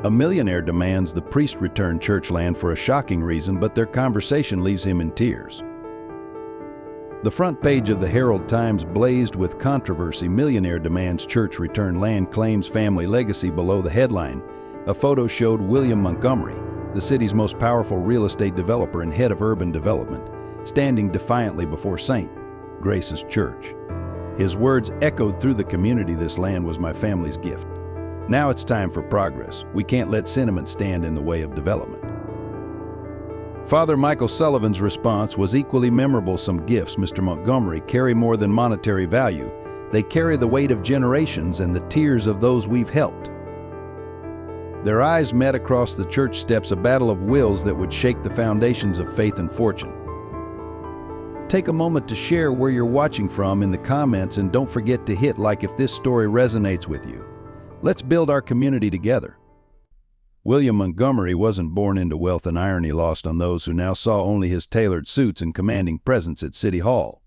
A millionaire demands the priest return church land for a shocking reason, but their conversation leaves him in tears. The front page of the Herald-Times blazed with controversy. Millionaire demands church return land, claims family legacy. Below the headline, a photo showed William Montgomery, the city's most powerful real estate developer and head of urban development, standing defiantly before St. Grace's Church. His words echoed through the community. "This land was my family's gift. Now it's time for progress. We can't let sentiment stand in the way of development." Father Michael Sullivan's response was equally memorable. "Some gifts, Mr. Montgomery, carry more than monetary value. They carry the weight of generations and the tears of those we've helped." Their eyes met across the church steps, a battle of wills that would shake the foundations of faith and fortune. Take a moment to share where you're watching from in the comments, and don't forget to hit like if this story resonates with you. Let's build our community together. William Montgomery wasn't born into wealth, and irony lost on those who now saw only his tailored suits and commanding presence at City Hall.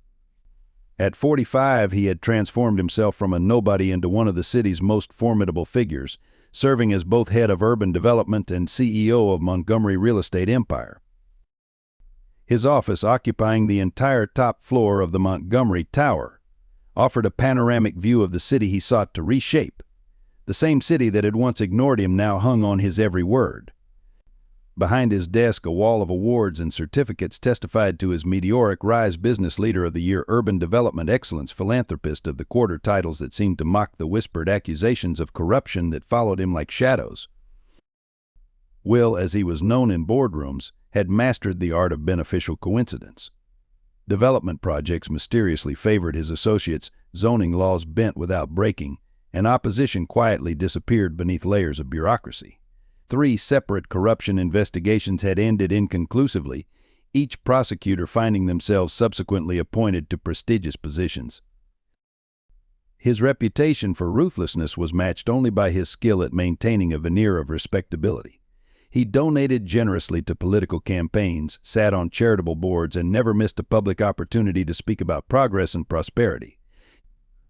At 45, he had transformed himself from a nobody into one of the city's most formidable figures, serving as both head of urban development and CEO of Montgomery Real Estate Empire. His office, occupying the entire top floor of the Montgomery Tower, offered a panoramic view of the city he sought to reshape. The same city that had once ignored him now hung on his every word. Behind his desk, a wall of awards and certificates testified to his meteoric rise: Business Leader of the Year, Urban Development Excellence, Philanthropist of the Quarter, titles that seemed to mock the whispered accusations of corruption that followed him like shadows. Will, as he was known in boardrooms, had mastered the art of beneficial coincidence. Development projects mysteriously favored his associates, zoning laws bent without breaking, and opposition quietly disappeared beneath layers of bureaucracy. 3 separate corruption investigations had ended inconclusively, each prosecutor finding themselves subsequently appointed to prestigious positions. His reputation for ruthlessness was matched only by his skill at maintaining a veneer of respectability. He donated generously to political campaigns, sat on charitable boards, and never missed a public opportunity to speak about progress and prosperity.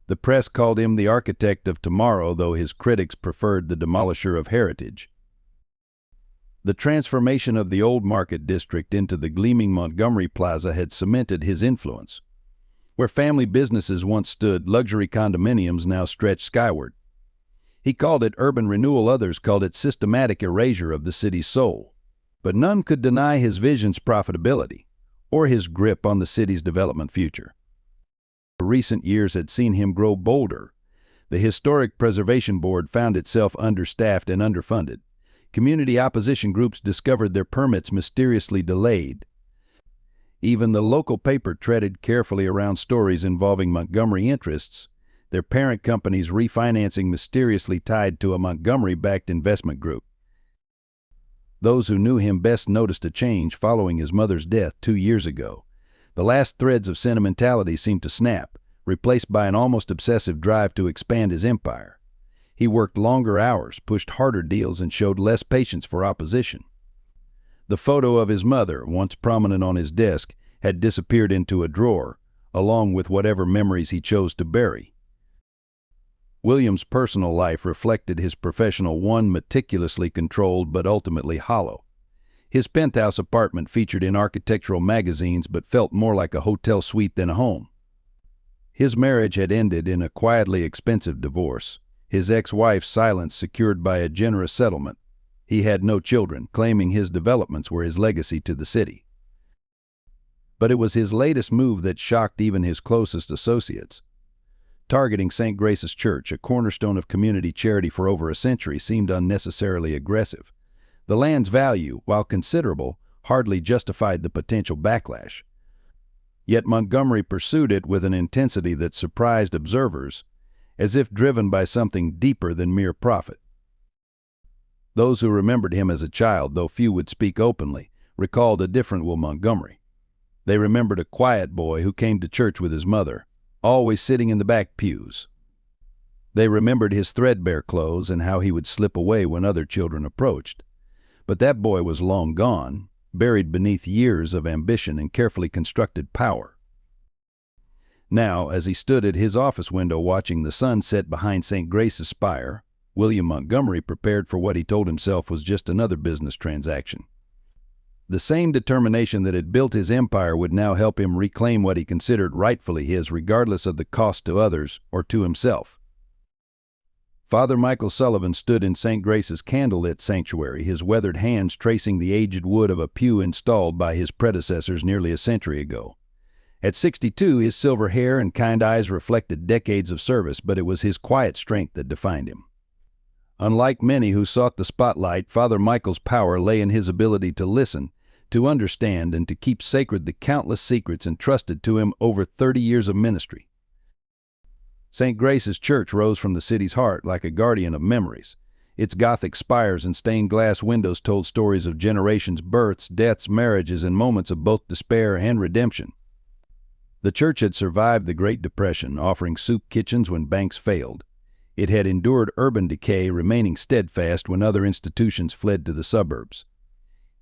The press called him the architect of tomorrow, though his critics preferred the demolisher of heritage. The transformation of the old market district into the gleaming Montgomery Plaza had cemented his influence. Where family businesses once stood, luxury condominiums now stretched skyward. He called it urban renewal, others called it systematic erasure of the city's soul. But none could deny his vision's profitability, or his grip on the city's development future. Recent years had seen him grow bolder. The Historic Preservation Board found itself understaffed and underfunded. Community opposition groups discovered their permits mysteriously delayed. Even the local paper treaded carefully around stories involving Montgomery interests, their parent companies refinancing mysteriously tied to a Montgomery-backed investment group. Those who knew him best noticed a change following his mother's death 2 years ago. The last threads of sentimentality seemed to snap, replaced by an almost obsessive drive to expand his empire. He worked longer hours, pushed harder deals, and showed less patience for opposition. The photo of his mother, once prominent on his desk, had disappeared into a drawer, along with whatever memories he chose to bury. William's personal life reflected his professional one, meticulously controlled but ultimately hollow. His penthouse apartment featured in architectural magazines but felt more like a hotel suite than a home. His marriage had ended in a quietly expensive divorce, his ex-wife's silence secured by a generous settlement. He had no children, claiming his developments were his legacy to the city. But it was his latest move that shocked even his closest associates. Targeting St. Grace's Church, a cornerstone of community charity for over a century, seemed unnecessarily aggressive. The land's value, while considerable, hardly justified the potential backlash. Yet Montgomery pursued it with an intensity that surprised observers, as if driven by something deeper than mere profit. Those who remembered him as a child, though few would speak openly, recalled a different Will Montgomery. They remembered a quiet boy who came to church with his mother, always sitting in the back pews. They remembered his threadbare clothes and how he would slip away when other children approached. But that boy was long gone, buried beneath years of ambition and carefully constructed power. Now, as he stood at his office window watching the sun set behind St. Grace's spire, William Montgomery prepared for what he told himself was just another business transaction. The same determination that had built his empire would now help him reclaim what he considered rightfully his, regardless of the cost to others or to himself. Father Michael Sullivan stood in St. Grace's candlelit sanctuary, his weathered hands tracing the aged wood of a pew installed by his predecessors nearly a century ago. At 62, his silver hair and kind eyes reflected decades of service, but it was his quiet strength that defined him. Unlike many who sought the spotlight, Father Michael's power lay in his ability to listen, to understand, and to keep sacred the countless secrets entrusted to him over 30 years of ministry. St. Grace's Church rose from the city's heart like a guardian of memories. Its Gothic spires and stained glass windows told stories of generations' births, deaths, marriages, and moments of both despair and redemption. The church had survived the Great Depression, offering soup kitchens when banks failed. It had endured urban decay, remaining steadfast when other institutions fled to the suburbs.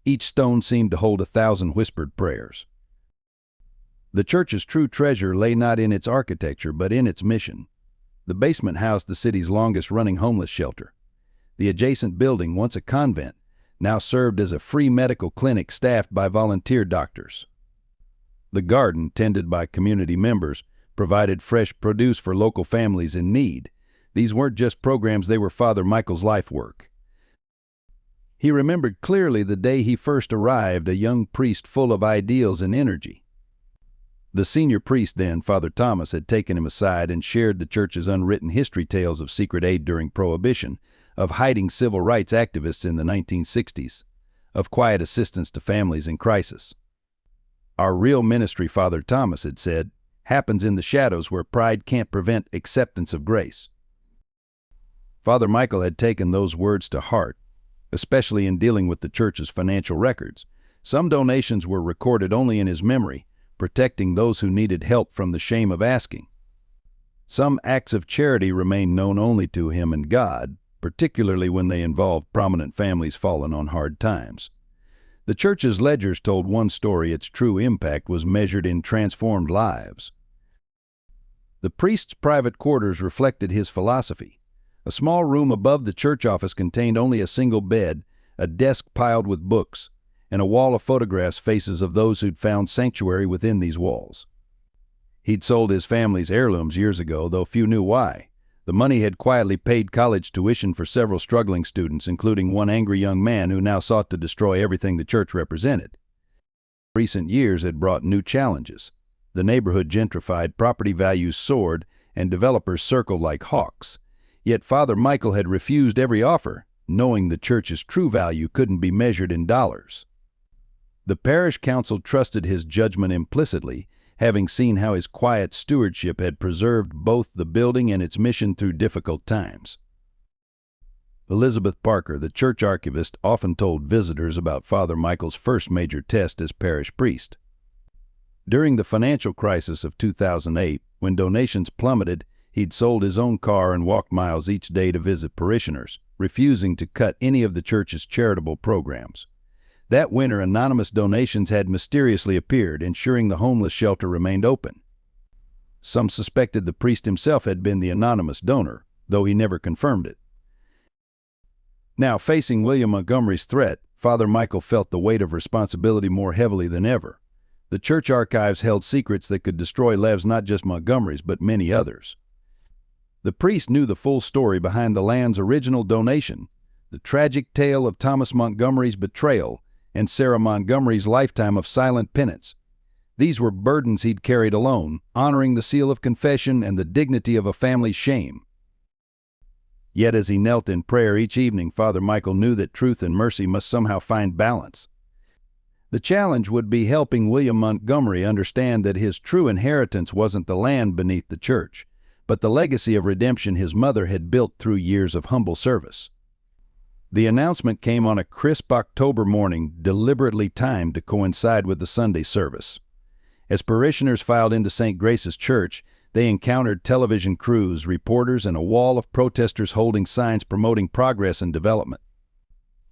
Each stone seemed to hold 1,000 whispered prayers. The church's true treasure lay not in its architecture, but in its mission. The basement housed the city's longest-running homeless shelter. The adjacent building, once a convent, now served as a free medical clinic staffed by volunteer doctors. The garden, tended by community members, provided fresh produce for local families in need. These weren't just programs, they were Father Michael's life work. He remembered clearly the day he first arrived, a young priest full of ideals and energy. The senior priest then, Father Thomas, had taken him aside and shared the church's unwritten history tales of secret aid during Prohibition, of hiding civil rights activists in the 1960s, of quiet assistance to families in crisis. Our real ministry, Father Thomas had said, happens in the shadows where pride can't prevent acceptance of grace. Father Michael had taken those words to heart, especially in dealing with the church's financial records. Some donations were recorded only in his memory, protecting those who needed help from the shame of asking. Some acts of charity remained known only to him and God, particularly when they involved prominent families fallen on hard times. The church's ledgers told one story. Its true impact was measured in transformed lives. The priest's private quarters reflected his philosophy. A small room above the church office contained only a single bed, a desk piled with books, and a wall of photographs, faces of those who'd found sanctuary within these walls. He'd sold his family's heirlooms years ago, though few knew why. The money had quietly paid college tuition for several struggling students, including one angry young man who now sought to destroy everything the church represented. Recent years had brought new challenges. The neighborhood gentrified, property values soared, and developers circled like hawks. Yet Father Michael had refused every offer, knowing the church's true value couldn't be measured in dollars. The parish council trusted his judgment implicitly, having seen how his quiet stewardship had preserved both the building and its mission through difficult times. Elizabeth Parker, the church archivist, often told visitors about Father Michael's first major test as parish priest. During the financial crisis of 2008, when donations plummeted, he'd sold his own car and walked miles each day to visit parishioners, refusing to cut any of the church's charitable programs. That winter, anonymous donations had mysteriously appeared, ensuring the homeless shelter remained open. Some suspected the priest himself had been the anonymous donor, though he never confirmed it. Now, facing William Montgomery's threat, Father Michael felt the weight of responsibility more heavily than ever. The church archives held secrets that could destroy lives, not just Montgomery's, but many others. The priest knew the full story behind the land's original donation, the tragic tale of Thomas Montgomery's betrayal and Sarah Montgomery's lifetime of silent penance. These were burdens he'd carried alone, honoring the seal of confession and the dignity of a family's shame. Yet as he knelt in prayer each evening, Father Michael knew that truth and mercy must somehow find balance. The challenge would be helping William Montgomery understand that his true inheritance wasn't the land beneath the church, but the legacy of redemption his mother had built through years of humble service. The announcement came on a crisp October morning, deliberately timed to coincide with the Sunday service. As parishioners filed into St. Grace's Church, they encountered television crews, reporters, and a wall of protesters holding signs promoting progress and development.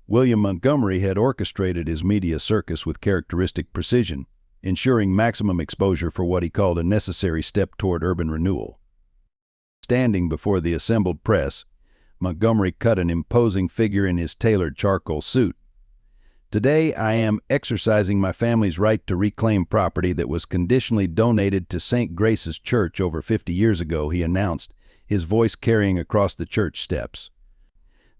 William Montgomery had orchestrated his media circus with characteristic precision, ensuring maximum exposure for what he called a necessary step toward urban renewal. Standing before the assembled press, Montgomery cut an imposing figure in his tailored charcoal suit. "Today I am exercising my family's right to reclaim property that was conditionally donated to St. Grace's Church over 50 years ago," he announced, his voice carrying across the church steps.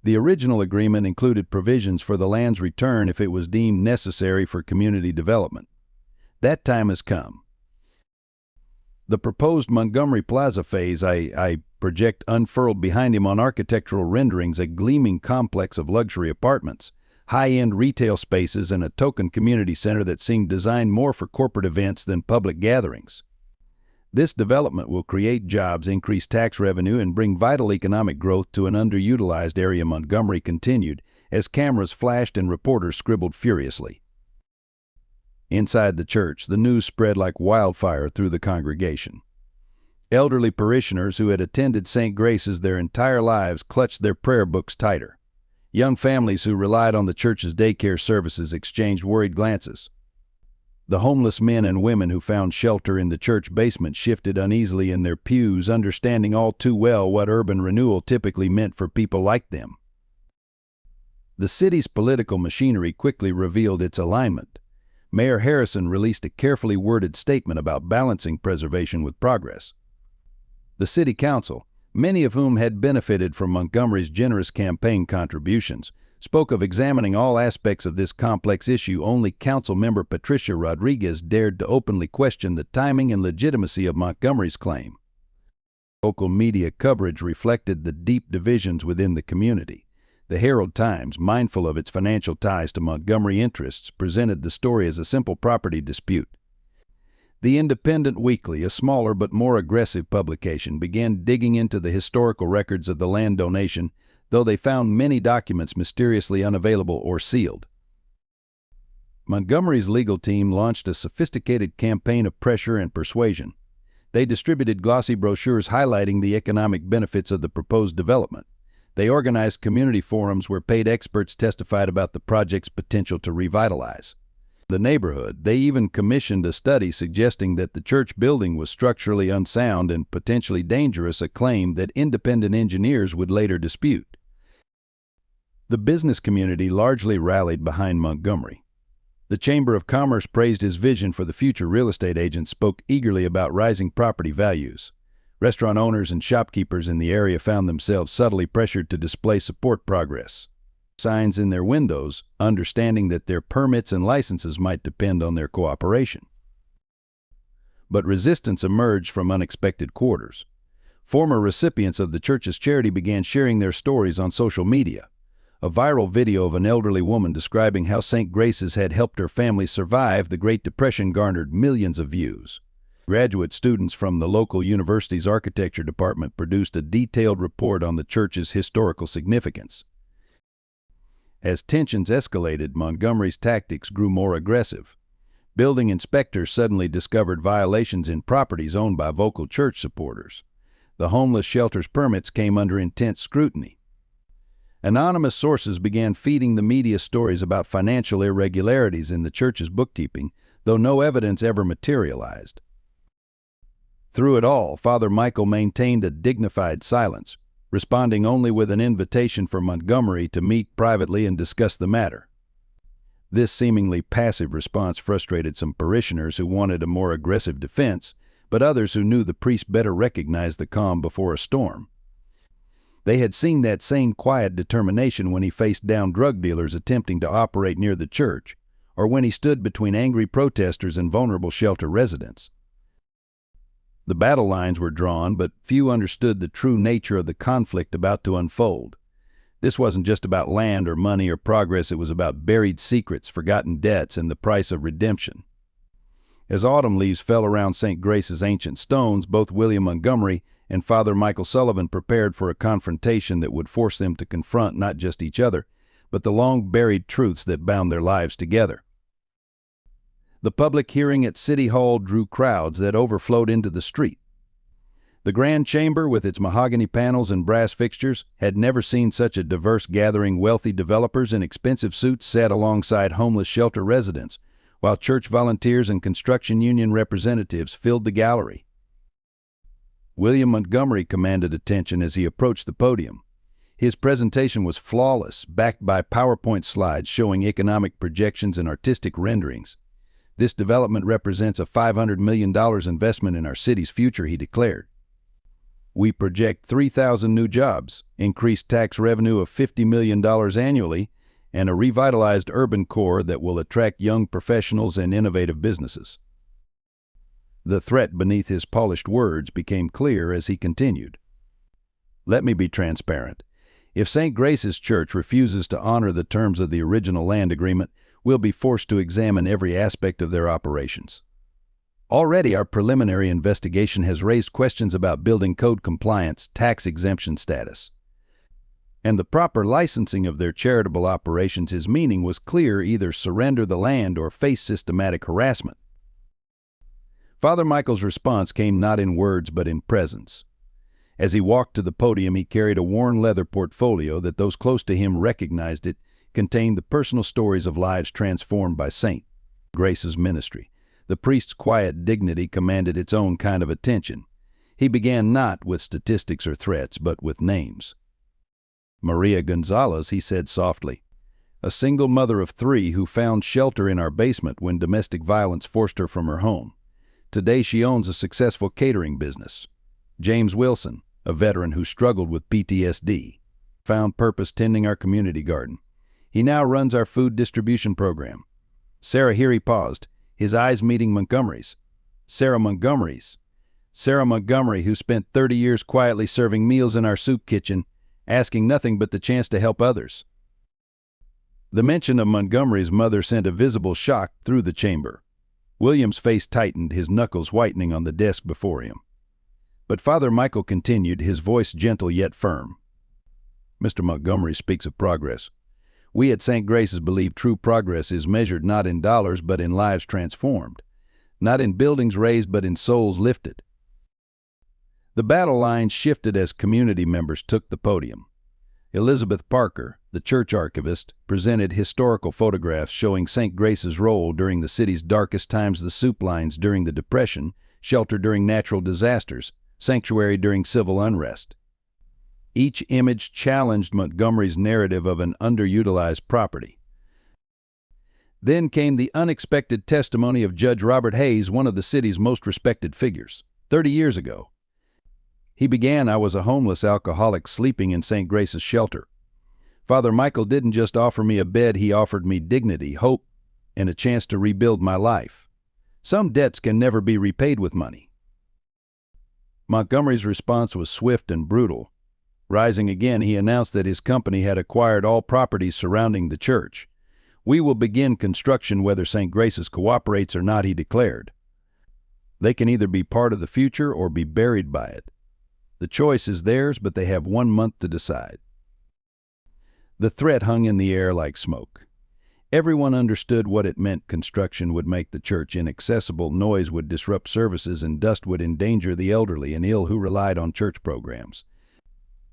The original agreement included provisions for the land's return if it was deemed necessary for community development. That time has come. The proposed Montgomery Plaza phase I project unfurled behind him on architectural renderings a gleaming complex of luxury apartments, high-end retail spaces, and a token community center that seemed designed more for corporate events than public gatherings. This development will create jobs, increase tax revenue, and bring vital economic growth to an underutilized area, Montgomery continued, as cameras flashed and reporters scribbled furiously. Inside the church, the news spread like wildfire through the congregation. Elderly parishioners who had attended St. Grace's their entire lives clutched their prayer books tighter. Young families who relied on the church's daycare services exchanged worried glances. The homeless men and women who found shelter in the church basement shifted uneasily in their pews, understanding all too well what urban renewal typically meant for people like them. The city's political machinery quickly revealed its alignment. Mayor Harrison released a carefully worded statement about balancing preservation with progress. The city council, many of whom had benefited from Montgomery's generous campaign contributions, spoke of examining all aspects of this complex issue. Only council member Patricia Rodriguez dared to openly question the timing and legitimacy of Montgomery's claim. Local media coverage reflected the deep divisions within the community. The Herald-Times, mindful of its financial ties to Montgomery interests, presented the story as a simple property dispute. The Independent Weekly, a smaller but more aggressive publication, began digging into the historical records of the land donation, though they found many documents mysteriously unavailable or sealed. Montgomery's legal team launched a sophisticated campaign of pressure and persuasion. They distributed glossy brochures highlighting the economic benefits of the proposed development. They organized community forums where paid experts testified about the project's potential to revitalize the neighborhood. They even commissioned a study suggesting that the church building was structurally unsound and potentially dangerous, a claim that independent engineers would later dispute. The business community largely rallied behind Montgomery. The Chamber of Commerce praised his vision for the future. Real estate agents spoke eagerly about rising property values. Restaurant owners and shopkeepers in the area found themselves subtly pressured to display support progress signs in their windows, understanding that their permits and licenses might depend on their cooperation. But resistance emerged from unexpected quarters. Former recipients of the church's charity began sharing their stories on social media. A viral video of an elderly woman describing how St. Grace's had helped her family survive the Great Depression garnered millions of views. Graduate students from the local university's architecture department produced a detailed report on the church's historical significance. As tensions escalated, Montgomery's tactics grew more aggressive. Building inspectors suddenly discovered violations in properties owned by vocal church supporters. The homeless shelter's permits came under intense scrutiny. Anonymous sources began feeding the media stories about financial irregularities in the church's bookkeeping, though no evidence ever materialized. Through it all, Father Michael maintained a dignified silence, responding only with an invitation for Montgomery to meet privately and discuss the matter. This seemingly passive response frustrated some parishioners who wanted a more aggressive defense, but others who knew the priest better recognized the calm before a storm. They had seen that same quiet determination when he faced down drug dealers attempting to operate near the church, or when he stood between angry protesters and vulnerable shelter residents. The battle lines were drawn, but few understood the true nature of the conflict about to unfold. This wasn't just about land or money or progress, it was about buried secrets, forgotten debts, and the price of redemption. As autumn leaves fell around St. Grace's ancient stones, both William Montgomery and Father Michael Sullivan prepared for a confrontation that would force them to confront not just each other, but the long-buried truths that bound their lives together. The public hearing at City Hall drew crowds that overflowed into the street. The grand chamber, with its mahogany panels and brass fixtures, had never seen such a diverse gathering. Wealthy developers in expensive suits sat alongside homeless shelter residents, while church volunteers and construction union representatives filled the gallery. William Montgomery commanded attention as he approached the podium. His presentation was flawless, backed by PowerPoint slides showing economic projections and artistic renderings. This development represents a $500 million investment in our city's future, he declared. We project 3,000 new jobs, increased tax revenue of $50 million annually, and a revitalized urban core that will attract young professionals and innovative businesses. The threat beneath his polished words became clear as he continued. Let me be transparent. If St. Grace's Church refuses to honor the terms of the original land agreement, we'll be forced to examine every aspect of their operations. Already, our preliminary investigation has raised questions about building code compliance, tax exemption status, and the proper licensing of their charitable operations. His meaning was clear: either surrender the land or face systematic harassment. Father Michael's response came not in words but in presence. As he walked to the podium, he carried a worn leather portfolio that those close to him recognized. It contained the personal stories of lives transformed by St. Grace's ministry. The priest's quiet dignity commanded its own kind of attention. He began not with statistics or threats, but with names. Maria Gonzalez, he said softly, a single mother of 3 who found shelter in our basement when domestic violence forced her from her home. Today she owns a successful catering business. James Wilson, a veteran who struggled with PTSD, found purpose tending our community garden. He now runs our food distribution program. Sarah, here he paused, his eyes meeting Montgomery's. Sarah Montgomery, who spent 30 years quietly serving meals in our soup kitchen, asking nothing but the chance to help others. The mention of Montgomery's mother sent a visible shock through the chamber. William's face tightened, his knuckles whitening on the desk before him. But Father Michael continued, his voice gentle yet firm. Mr. Montgomery speaks of progress. We at St. Grace's believe true progress is measured not in dollars but in lives transformed, not in buildings raised but in souls lifted. The battle lines shifted as community members took the podium. Elizabeth Parker, the church archivist, presented historical photographs showing St. Grace's role during the city's darkest times: the soup lines during the Depression, shelter during natural disasters, sanctuary during civil unrest. Each image challenged Montgomery's narrative of an underutilized property. Then came the unexpected testimony of Judge Robert Hayes, one of the city's most respected figures. 30 years ago, he began, I was a homeless alcoholic sleeping in St. Grace's shelter. Father Michael didn't just offer me a bed, he offered me dignity, hope, and a chance to rebuild my life. Some debts can never be repaid with money. Montgomery's response was swift and brutal. Rising again, he announced that his company had acquired all properties surrounding the church. We will begin construction whether St. Grace's cooperates or not, he declared. They can either be part of the future or be buried by it. The choice is theirs, but they have 1 month to decide. The threat hung in the air like smoke. Everyone understood what it meant. Construction would make the church inaccessible, noise would disrupt services, and dust would endanger the elderly and ill who relied on church programs.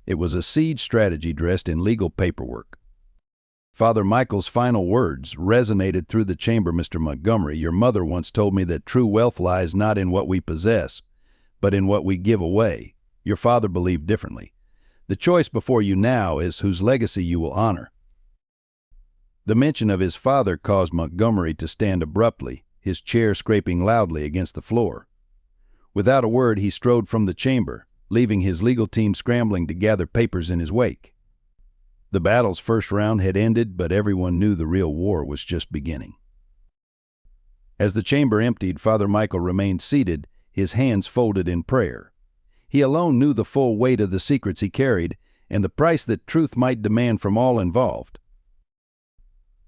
It was a siege strategy dressed in legal paperwork. Father Michael's final words resonated through the chamber. Mr. Montgomery, your mother once told me that true wealth lies not in what we possess, but in what we give away. Your father believed differently. The choice before you now is whose legacy you will honor. The mention of his father caused Montgomery to stand abruptly, his chair scraping loudly against the floor. Without a word, he strode from the chamber, leaving his legal team scrambling to gather papers in his wake. The battle's first round had ended, but everyone knew the real war was just beginning. As the chamber emptied, Father Michael remained seated, his hands folded in prayer. He alone knew the full weight of the secrets he carried and the price that truth might demand from all involved.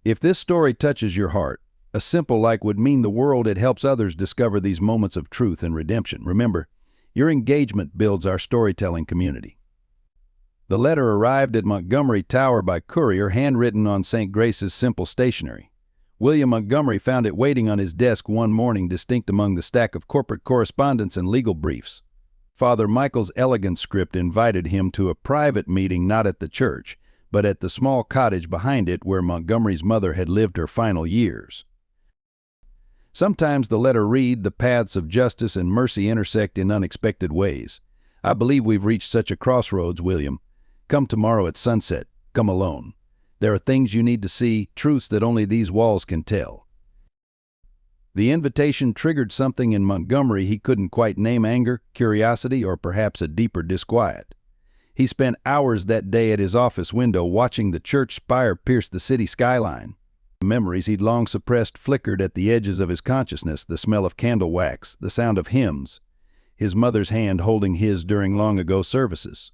If this story touches your heart, a simple like would mean the world. It helps others discover these moments of truth and redemption. Remember, your engagement builds our storytelling community. The letter arrived at Montgomery Tower by courier, handwritten on St. Grace's simple stationery. William Montgomery found it waiting on his desk one morning, distinct among the stack of corporate correspondence and legal briefs. Father Michael's elegant script invited him to a private meeting, not at the church, but at the small cottage behind it where Montgomery's mother had lived her final years. Sometimes the letter read, the paths of justice and mercy intersect in unexpected ways. I believe we've reached such a crossroads, William. Come tomorrow at sunset. Come alone. There are things you need to see, truths that only these walls can tell. The invitation triggered something in Montgomery he couldn't quite name: anger, curiosity, or perhaps a deeper disquiet. He spent hours that day at his office window watching the church spire pierce the city skyline. The memories he'd long suppressed flickered at the edges of his consciousness: the smell of candle wax, the sound of hymns, his mother's hand holding his during long-ago services.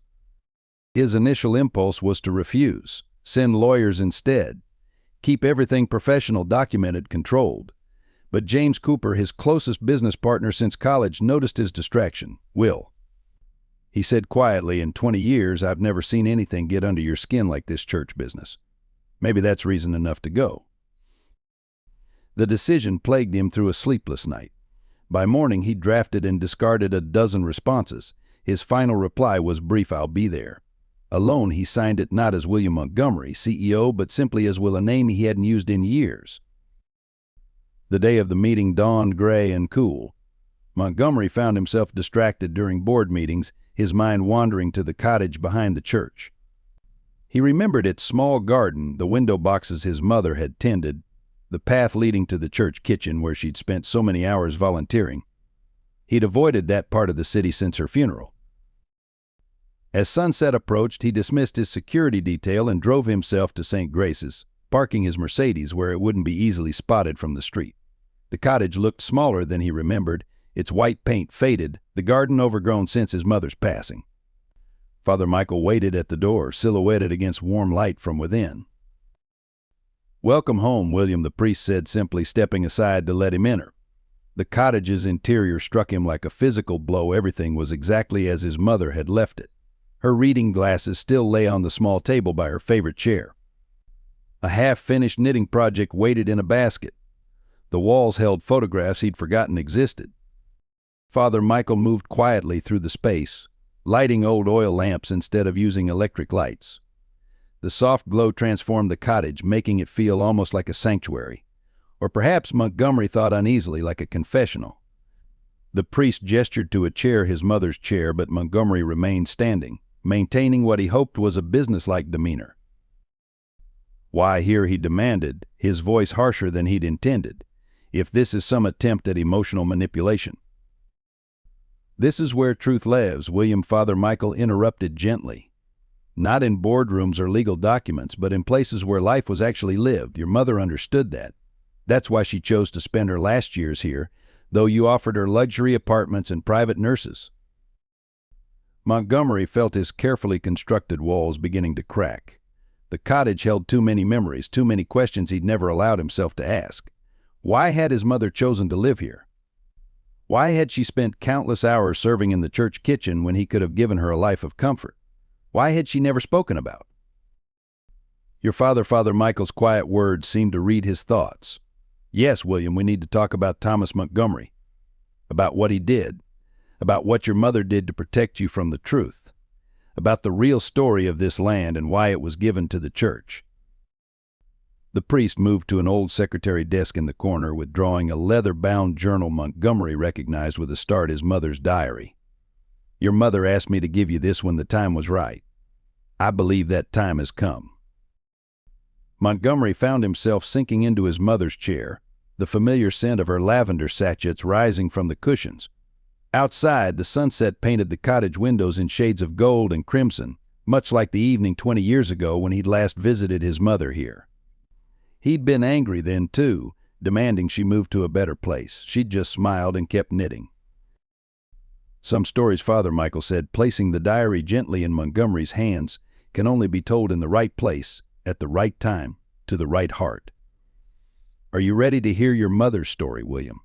His initial impulse was to refuse, send lawyers instead, keep everything professional, documented, controlled. But James Cooper, his closest business partner since college, noticed his distraction. "Will," he said quietly, "in 20 years I've never seen anything get under your skin like this church business. Maybe that's reason enough to go." The decision plagued him through a sleepless night. By morning he drafted and discarded a dozen responses. His final reply was brief: "I'll be there." Alone he signed it, not as William Montgomery, CEO, but simply as Will, a name he hadn't used in years. The day of the meeting dawned gray and cool. Montgomery found himself distracted during board meetings, his mind wandering to the cottage behind the church. He remembered its small garden, the window boxes his mother had tended, the path leading to the church kitchen where she'd spent so many hours volunteering. He'd avoided that part of the city since her funeral. As sunset approached, he dismissed his security detail and drove himself to St. Grace's, parking his Mercedes where it wouldn't be easily spotted from the street. The cottage looked smaller than he remembered, its white paint faded, the garden overgrown since his mother's passing. Father Michael waited at the door, silhouetted against warm light from within. "Welcome home, William," the priest said simply, stepping aside to let him enter. The cottage's interior struck him like a physical blow. Everything was exactly as his mother had left it. Her reading glasses still lay on the small table by her favorite chair. A half-finished knitting project waited in a basket. The walls held photographs he'd forgotten existed. Father Michael moved quietly through the space, lighting old oil lamps instead of using electric lights. The soft glow transformed the cottage, making it feel almost like a sanctuary. Or perhaps, Montgomery thought uneasily, like a confessional. The priest gestured to a chair, his mother's chair, but Montgomery remained standing, maintaining what he hoped was a businesslike demeanor. "Why here?" he demanded, his voice harsher than he'd intended. "If this is some attempt at emotional manipulation." "This is where truth lives," William, Father Michael interrupted gently. "Not in boardrooms or legal documents, but in places where life was actually lived. Your mother understood that. That's why she chose to spend her last years here, though you offered her luxury apartments and private nurses." Montgomery felt his carefully constructed walls beginning to crack. The cottage held too many memories, too many questions he'd never allowed himself to ask. Why had his mother chosen to live here? Why had she spent countless hours serving in the church kitchen when he could have given her a life of comfort? Why had she never spoken about? "Your father," Father Michael's quiet words seemed to read his thoughts. "Yes, William, we need to talk about Thomas Montgomery. About what he did. About what your mother did to protect you from the truth. About the real story of this land and why it was given to the church." The priest moved to an old secretary desk in the corner, withdrawing a leather-bound journal Montgomery recognized with a start: his mother's diary. "Your mother asked me to give you this when the time was right. I believe that time has come." Montgomery found himself sinking into his mother's chair, the familiar scent of her lavender sachets rising from the cushions. Outside, the sunset painted the cottage windows in shades of gold and crimson, much like the evening 20 years ago when he'd last visited his mother here. He'd been angry then, too, demanding she move to a better place. She'd just smiled and kept knitting. "Some stories," Father Michael said, placing the diary gently in Montgomery's hands, "can only be told in the right place, at the right time, to the right heart. Are you ready to hear your mother's story, William?"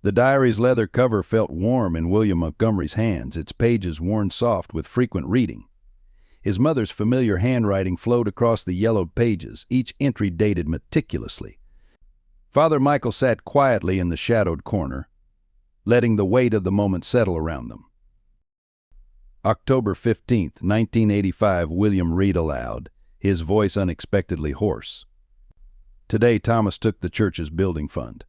The diary's leather cover felt warm in William Montgomery's hands, its pages worn soft with frequent reading. His mother's familiar handwriting flowed across the yellowed pages, each entry dated meticulously. Father Michael sat quietly in the shadowed corner, letting the weight of the moment settle around them. "October 15th, 1985, William read aloud, his voice unexpectedly hoarse. "Today Thomas took the church's building fund.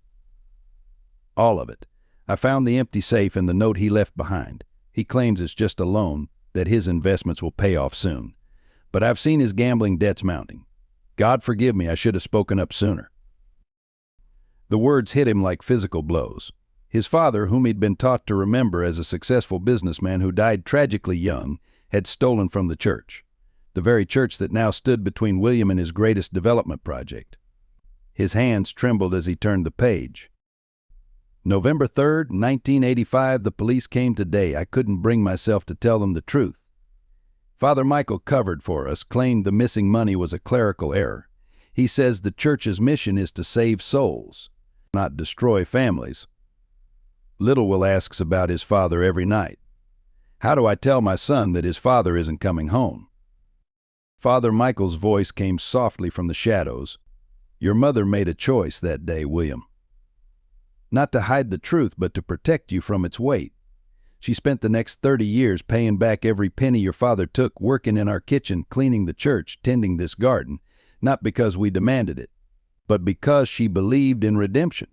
All of it. I found the empty safe and the note he left behind. He claims it's just a loan, that his investments will pay off soon. But I've seen his gambling debts mounting. God forgive me, I should have spoken up sooner. The words hit him like physical blows. His father, whom he'd been taught to remember as a successful businessman who died tragically young, had stolen from the church. The very church that now stood between William and his greatest development project. His hands trembled as he turned the page. November 3rd, 1985, the police came today. I couldn't bring myself to tell them the truth. Father Michael covered for us, claimed the missing money was a clerical error. He says the church's mission is to save souls, not destroy families. Little Will asks about his father every night. How do I tell my son that his father isn't coming home? Father Michael's voice came softly from the shadows. Your mother made a choice that day, William. Not to hide the truth, but to protect you from its weight. She spent the next 30 years paying back every penny your father took, working in our kitchen, cleaning the church, tending this garden, not because we demanded it, but because she believed in redemption.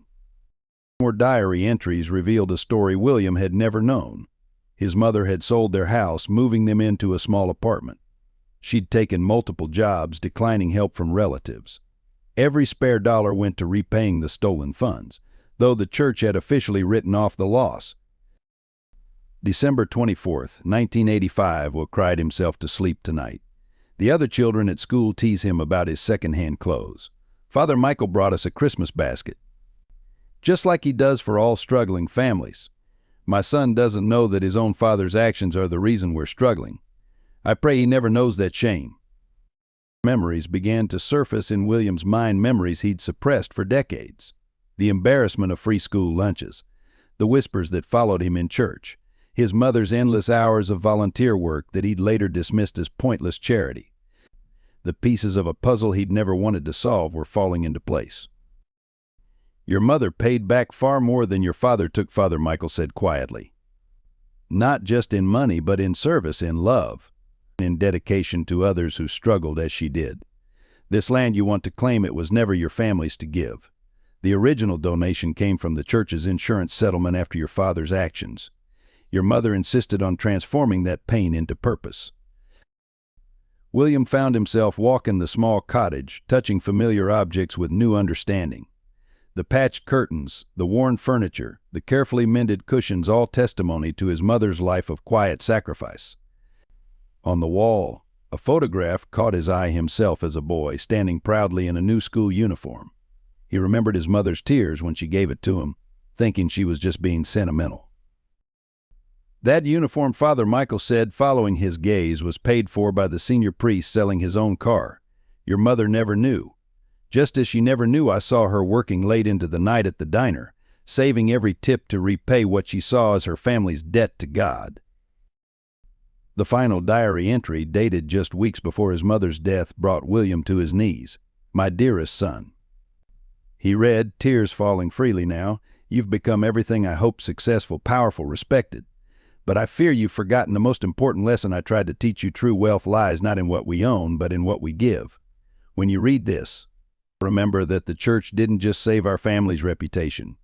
More diary entries revealed a story William had never known. His mother had sold their house, moving them into a small apartment. She'd taken multiple jobs, declining help from relatives. Every spare dollar went to repaying the stolen funds, though the church had officially written off the loss. December 24th, 1985, Will cried himself to sleep tonight. The other children at school tease him about his second-hand clothes. Father Michael brought us a Christmas basket, just like he does for all struggling families. My son doesn't know that his own father's actions are the reason we're struggling. I pray he never knows that shame. Memories began to surface in William's mind, memories he'd suppressed for decades. The embarrassment of free school lunches, the whispers that followed him in church, his mother's endless hours of volunteer work that he'd later dismissed as pointless charity. The pieces of a puzzle he'd never wanted to solve were falling into place. Your mother paid back far more than your father took, Father Michael said quietly. Not just in money, but in service, in love, in dedication to others who struggled as she did. This land you want to claim, it was never your family's to give. The original donation came from the church's insurance settlement after your father's actions. Your mother insisted on transforming that pain into purpose. William found himself walking the small cottage, touching familiar objects with new understanding. The patched curtains, the worn furniture, the carefully mended cushions, all testimony to his mother's life of quiet sacrifice. On the wall, a photograph caught his eye, himself as a boy, standing proudly in a new school uniform. He remembered his mother's tears when she gave it to him, thinking she was just being sentimental. That uniform, Father Michael said, following his gaze, was paid for by the senior priest selling his own car. Your mother never knew. Just as she never knew I saw her working late into the night at the diner, saving every tip to repay what she saw as her family's debt to God. The final diary entry, dated just weeks before his mother's death, brought William to his knees. My dearest son. He read, tears falling freely now, you've become everything I hoped: successful, powerful, respected. But I fear you've forgotten the most important lesson I tried to teach you. True wealth lies not in what we own, but in what we give. When you read this, remember that the church didn't just save our family's reputation.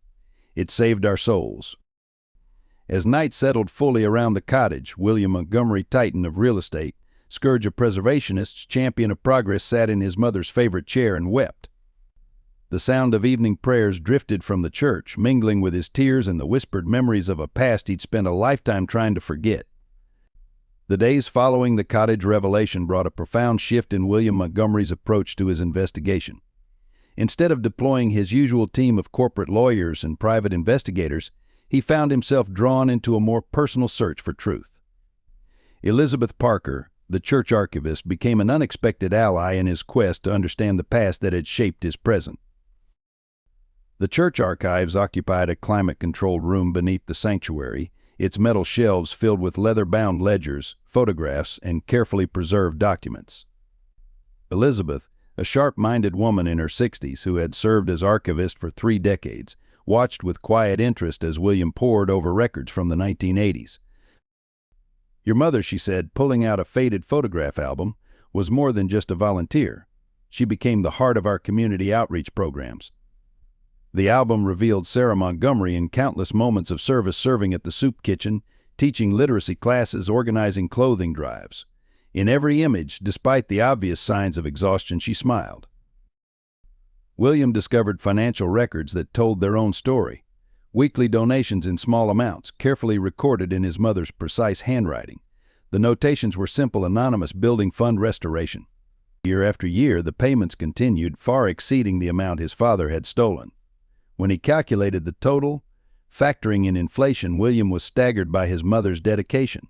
It saved our souls. As night settled fully around the cottage, William Montgomery, titan of real estate, scourge of preservationists, champion of progress, sat in his mother's favorite chair and wept. The sound of evening prayers drifted from the church, mingling with his tears and the whispered memories of a past he'd spent a lifetime trying to forget. The days following the cottage revelation brought a profound shift in William Montgomery's approach to his investigation. Instead of deploying his usual team of corporate lawyers and private investigators, he found himself drawn into a more personal search for truth. Elizabeth Parker, the church archivist, became an unexpected ally in his quest to understand the past that had shaped his present. The church archives occupied a climate-controlled room beneath the sanctuary, its metal shelves filled with leather-bound ledgers, photographs, and carefully preserved documents. Elizabeth, a sharp-minded woman in her 60s who had served as archivist for 3 decades, watched with quiet interest as William pored over records from the 1980s. Your mother, she said, pulling out a faded photograph album, was more than just a volunteer. She became the heart of our community outreach programs. The album revealed Sarah Montgomery in countless moments of service, serving at the soup kitchen, teaching literacy classes, organizing clothing drives. In every image, despite the obvious signs of exhaustion, she smiled. William discovered financial records that told their own story. Weekly donations in small amounts, carefully recorded in his mother's precise handwriting. The notations were simple, anonymous, building fund restoration. Year after year, the payments continued, far exceeding the amount his father had stolen. When he calculated the total, factoring in inflation, William was staggered by his mother's dedication.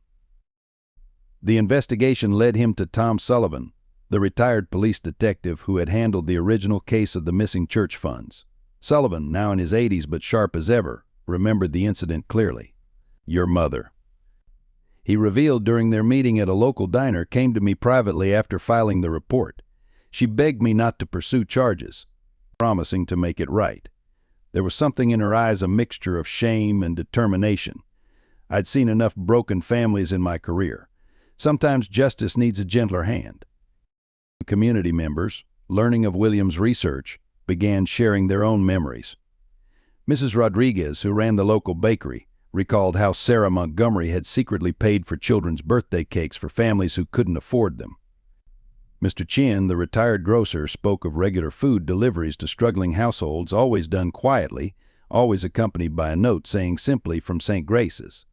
The investigation led him to Tom Sullivan, the retired police detective who had handled the original case of the missing church funds. Sullivan, now in his 80s but sharp as ever, remembered the incident clearly. "Your mother," he revealed during their meeting at a local diner, "came to me privately after filing the report. She begged me not to pursue charges, promising to make it right. There was something in her eyes, a mixture of shame and determination. I'd seen enough broken families in my career. Sometimes justice needs a gentler hand." Community members, learning of William's research, began sharing their own memories. Mrs. Rodriguez, who ran the local bakery, recalled how Sarah Montgomery had secretly paid for children's birthday cakes for families who couldn't afford them. Mr. Chin, the retired grocer, spoke of regular food deliveries to struggling households, always done quietly, always accompanied by a note saying simply, "From St. Grace's."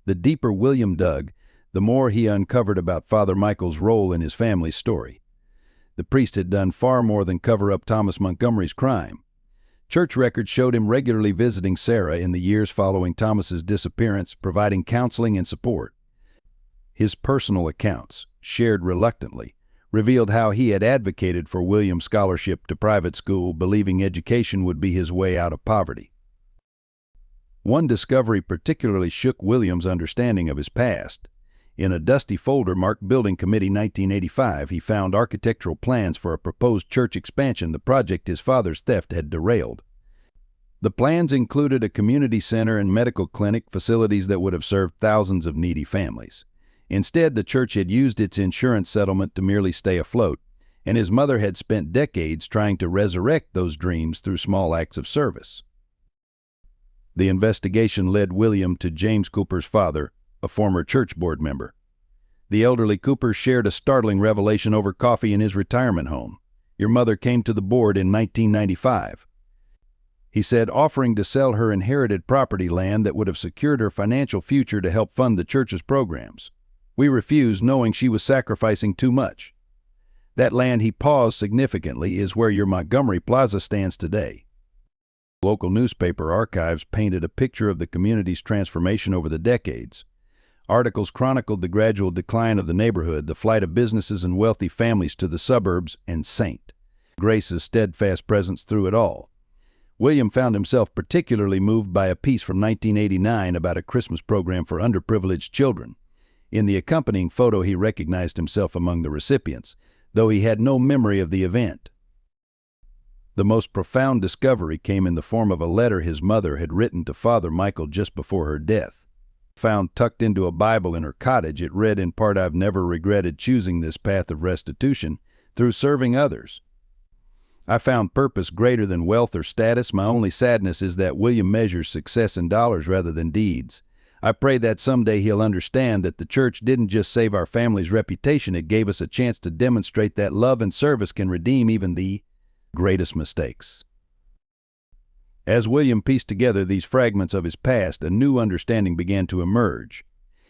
The deeper William dug, the more he uncovered about Father Michael's role in his family's story. The priest had done far more than cover up Thomas Montgomery's crime. Church records showed him regularly visiting Sarah in the years following Thomas's disappearance, providing counseling and support. His personal accounts, shared reluctantly, revealed how he had advocated for William's scholarship to private school, believing education would be his way out of poverty. One discovery particularly shook William's understanding of his past. In a dusty folder marked Building Committee 1985, he found architectural plans for a proposed church expansion, the project his father's theft had derailed. The plans included a community center and medical clinic, facilities that would have served thousands of needy families. Instead, the church had used its insurance settlement to merely stay afloat, and his mother had spent decades trying to resurrect those dreams through small acts of service. The investigation led William to James Cooper's father, a former church board member. The elderly Cooper shared a startling revelation over coffee in his retirement home. "Your mother came to the board in 1995. He said, offering to sell her inherited property land that would have secured her financial future to help fund the church's programs. We refused, knowing she was sacrificing too much. That land," he paused significantly, "is where your Montgomery Plaza stands today." Local newspaper archives painted a picture of the community's transformation over the decades. Articles chronicled the gradual decline of the neighborhood, the flight of businesses and wealthy families to the suburbs, and St. Grace's steadfast presence through it all. William found himself particularly moved by a piece from 1989 about a Christmas program for underprivileged children. In the accompanying photo, he recognized himself among the recipients, though he had no memory of the event. The most profound discovery came in the form of a letter his mother had written to Father Michael just before her death. Found tucked into a Bible in her cottage, it read in part, "I've never regretted choosing this path of restitution through serving others. I found purpose greater than wealth or status. My only sadness is that William measures success in dollars rather than deeds. I pray that someday he'll understand that the church didn't just save our family's reputation, it gave us a chance to demonstrate that love and service can redeem even the greatest mistakes." As William pieced together these fragments of his past, a new understanding began to emerge.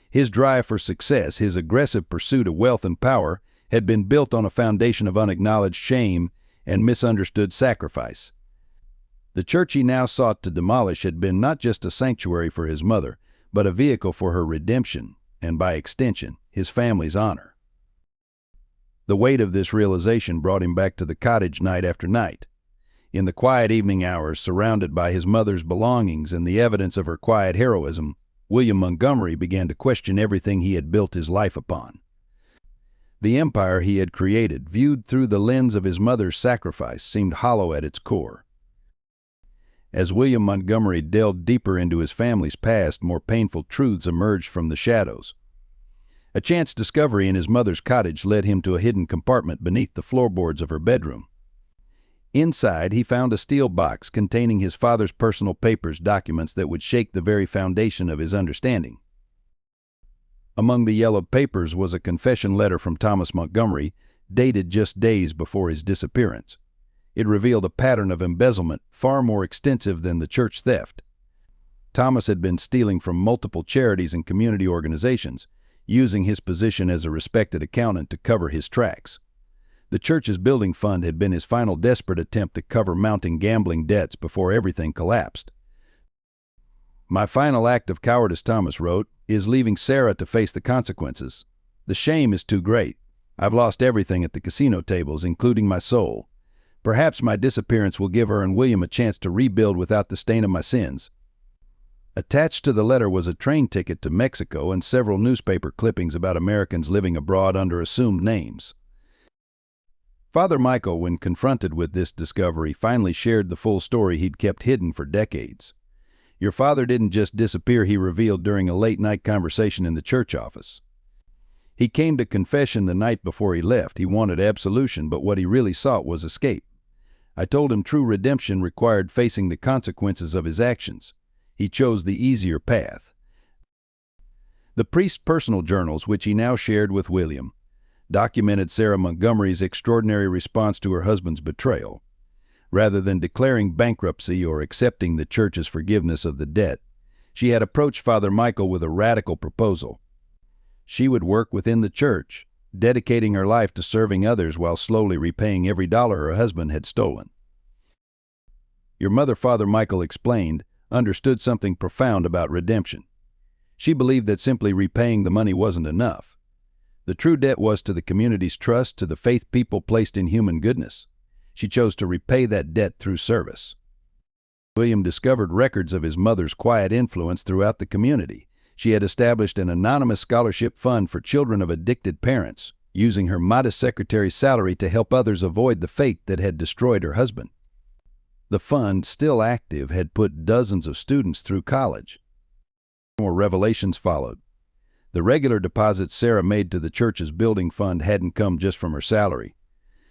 His drive for success, his aggressive pursuit of wealth and power, had been built on a foundation of unacknowledged shame and misunderstood sacrifice. The church he now sought to demolish had been not just a sanctuary for his mother, but a vehicle for her redemption, and by extension, his family's honor. The weight of this realization brought him back to the cottage night after night. In the quiet evening hours, surrounded by his mother's belongings and the evidence of her quiet heroism, William Montgomery began to question everything he had built his life upon. The empire he had created, viewed through the lens of his mother's sacrifice, seemed hollow at its core. As William Montgomery delved deeper into his family's past, more painful truths emerged from the shadows. A chance discovery in his mother's cottage led him to a hidden compartment beneath the floorboards of her bedroom. Inside, he found a steel box containing his father's personal papers, documents that would shake the very foundation of his understanding. Among the yellowed papers was a confession letter from Thomas Montgomery, dated just days before his disappearance. It revealed a pattern of embezzlement far more extensive than the church theft. Thomas had been stealing from multiple charities and community organizations, using his position as a respected accountant to cover his tracks. The church's building fund had been his final desperate attempt to cover mounting gambling debts before everything collapsed. "My final act of cowardice," Thomas wrote, "is leaving Sarah to face the consequences. The shame is too great. I've lost everything at the casino tables, including my soul. Perhaps my disappearance will give her and William a chance to rebuild without the stain of my sins." Attached to the letter was a train ticket to Mexico and several newspaper clippings about Americans living abroad under assumed names. Father Michael, when confronted with this discovery, finally shared the full story he'd kept hidden for decades. "Your father didn't just disappear," he revealed during a late-night conversation in the church office. "He came to confession the night before he left. He wanted absolution, but what he really sought was escape. I told him true redemption required facing the consequences of his actions. He chose the easier path." The priest's personal journals, which he now shared with William, documented Sarah Montgomery's extraordinary response to her husband's betrayal. Rather than declaring bankruptcy or accepting the church's forgiveness of the debt, she had approached Father Michael with a radical proposal. She would work within the church, dedicating her life to serving others while slowly repaying every dollar her husband had stolen. "Your mother," Father Michael explained, understood something profound about redemption. She believed that simply repaying the money wasn't enough. The true debt was to the community's trust, to the faith people placed in human goodness. She chose to repay that debt through service. William discovered records of his mother's quiet influence throughout the community. She had established an anonymous scholarship fund for children of addicted parents, using her modest secretary's salary to help others avoid the fate that had destroyed her husband. The fund, still active, had put dozens of students through college. More revelations followed. The regular deposits Sarah made to the church's building fund hadn't come just from her salary.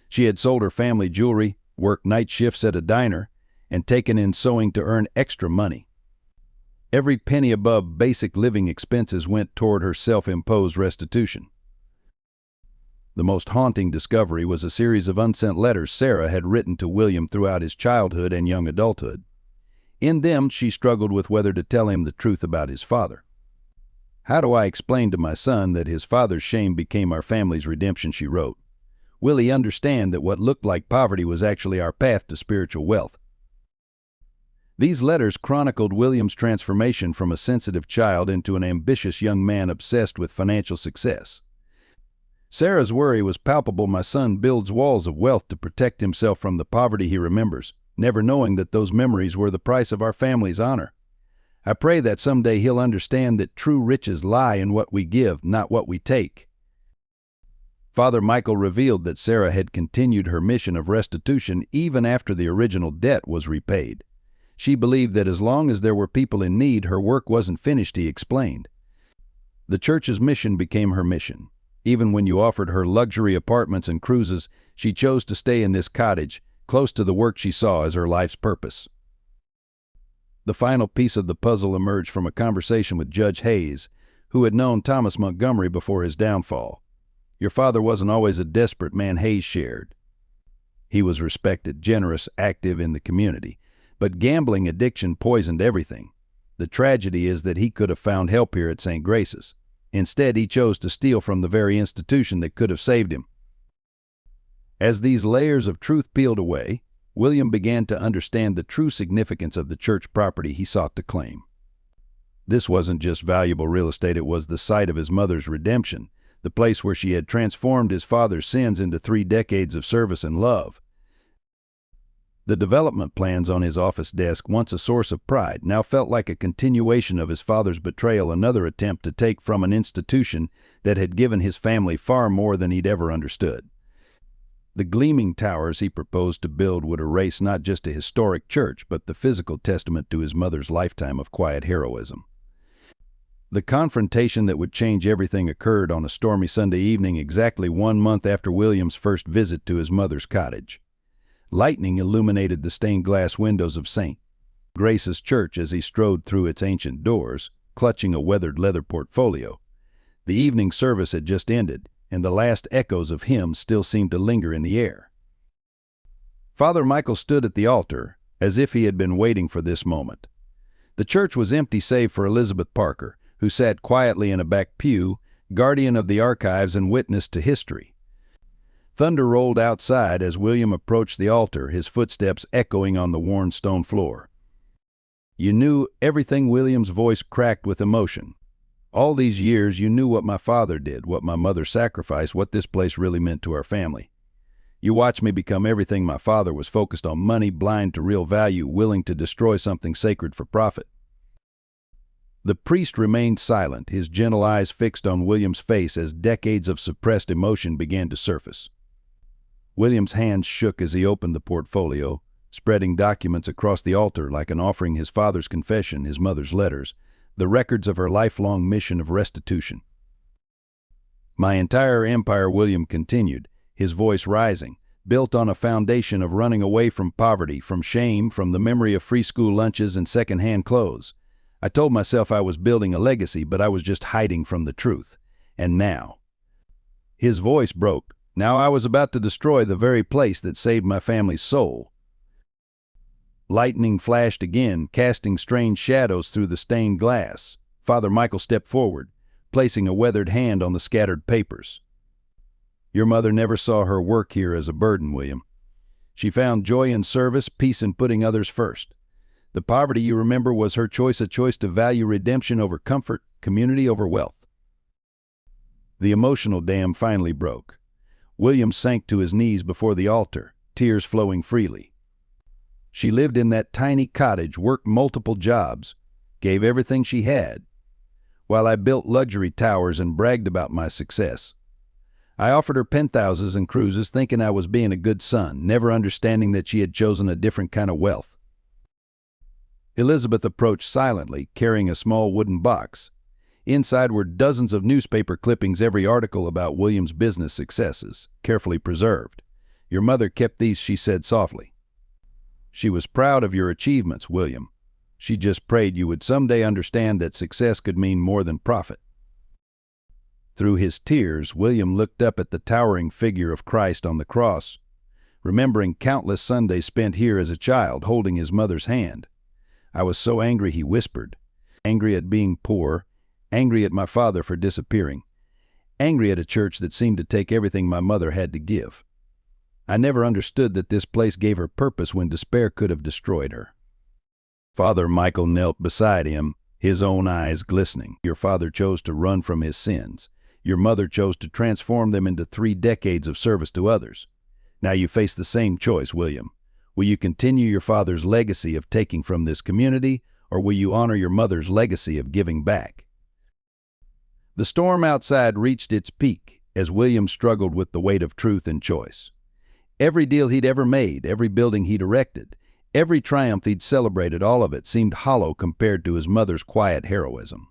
She had sold her family jewelry, worked night shifts at a diner, and taken in sewing to earn extra money. Every penny above basic living expenses went toward her self-imposed restitution. The most haunting discovery was a series of unsent letters Sarah had written to William throughout his childhood and young adulthood. In them, she struggled with whether to tell him the truth about his father. "How do I explain to my son that his father's shame became our family's redemption?" she wrote. "Will he understand that what looked like poverty was actually our path to spiritual wealth?" These letters chronicled William's transformation from a sensitive child into an ambitious young man obsessed with financial success. Sarah's worry was palpable. "My son builds walls of wealth to protect himself from the poverty he remembers, never knowing that those memories were the price of our family's honor. I pray that someday he'll understand that true riches lie in what we give, not what we take." Father Michael revealed that Sarah had continued her mission of restitution even after the original debt was repaid. She believed that as long as there were people in need, her work wasn't finished, he explained. The church's mission became her mission. Even when you offered her luxury apartments and cruises, she chose to stay in this cottage, close to the work she saw as her life's purpose. The final piece of the puzzle emerged from a conversation with Judge Hayes, who had known Thomas Montgomery before his downfall. "Your father wasn't always a desperate man," Hayes shared. "He was respected, generous, active in the community. But gambling addiction poisoned everything. The tragedy is that he could have found help here at St. Grace's. Instead, he chose to steal from the very institution that could have saved him." As these layers of truth peeled away, William began to understand the true significance of the church property he sought to claim. This wasn't just valuable real estate, it was the site of his mother's redemption, the place where she had transformed his father's sins into 3 decades of service and love. The development plans on his office desk, once a source of pride, now felt like a continuation of his father's betrayal, another attempt to take from an institution that had given his family far more than he'd ever understood. The gleaming towers he proposed to build would erase not just a historic church, but the physical testament to his mother's lifetime of quiet heroism. The confrontation that would change everything occurred on a stormy Sunday evening, exactly 1 month after William's first visit to his mother's cottage. Lightning illuminated the stained glass windows of St. Grace's Church as he strode through its ancient doors, clutching a weathered leather portfolio. The evening service had just ended, and the last echoes of hymns still seemed to linger in the air. Father Michael stood at the altar, as if he had been waiting for this moment. The church was empty save for Elizabeth Parker, who sat quietly in a back pew, guardian of the archives and witness to history. Thunder rolled outside as William approached the altar, his footsteps echoing on the worn stone floor. "You knew everything." William's voice cracked with emotion. "All these years you knew what my father did, what my mother sacrificed, what this place really meant to our family. You watched me become everything my father was, focused on money, blind to real value, willing to destroy something sacred for profit." The priest remained silent, his gentle eyes fixed on William's face as decades of suppressed emotion began to surface. William's hands shook as he opened the portfolio, spreading documents across the altar like an offering: his father's confession, his mother's letters, the records of her lifelong mission of restitution. "My entire empire," William continued, his voice rising, "built on a foundation of running away from poverty, from shame, from the memory of free school lunches and second-hand clothes. I told myself I was building a legacy, but I was just hiding from the truth. And now—" His voice broke. "Now I was about to destroy the very place that saved my family's soul." Lightning flashed again, casting strange shadows through the stained glass. Father Michael stepped forward, placing a weathered hand on the scattered papers. "Your mother never saw her work here as a burden, William. She found joy in service, peace in putting others first. The poverty you remember was her choice, a choice to value redemption over comfort, community over wealth." The emotional dam finally broke. William sank to his knees before the altar, tears flowing freely. "She lived in that tiny cottage, worked multiple jobs, gave everything she had, while I built luxury towers and bragged about my success. I offered her penthouses and cruises, thinking I was being a good son, never understanding that she had chosen a different kind of wealth." Elizabeth approached silently, carrying a small wooden box. Inside were dozens of newspaper clippings, every article about William's business successes, carefully preserved. "Your mother kept these," she said softly. "She was proud of your achievements, William. She just prayed you would someday understand that success could mean more than profit." Through his tears, William looked up at the towering figure of Christ on the cross, remembering countless Sundays spent here as a child, holding his mother's hand. "I was so angry," he whispered. "Angry at being poor, angry at my father for disappearing, angry at a church that seemed to take everything my mother had to give. I never understood that this place gave her purpose when despair could have destroyed her." Father Michael knelt beside him, his own eyes glistening. "Your father chose to run from his sins. Your mother chose to transform them into 3 decades of service to others. Now you face the same choice, William. Will you continue your father's legacy of taking from this community, or will you honor your mother's legacy of giving back?" The storm outside reached its peak as William struggled with the weight of truth and choice. Every deal he'd ever made, every building he'd erected, every triumph he'd celebrated, all of it seemed hollow compared to his mother's quiet heroism.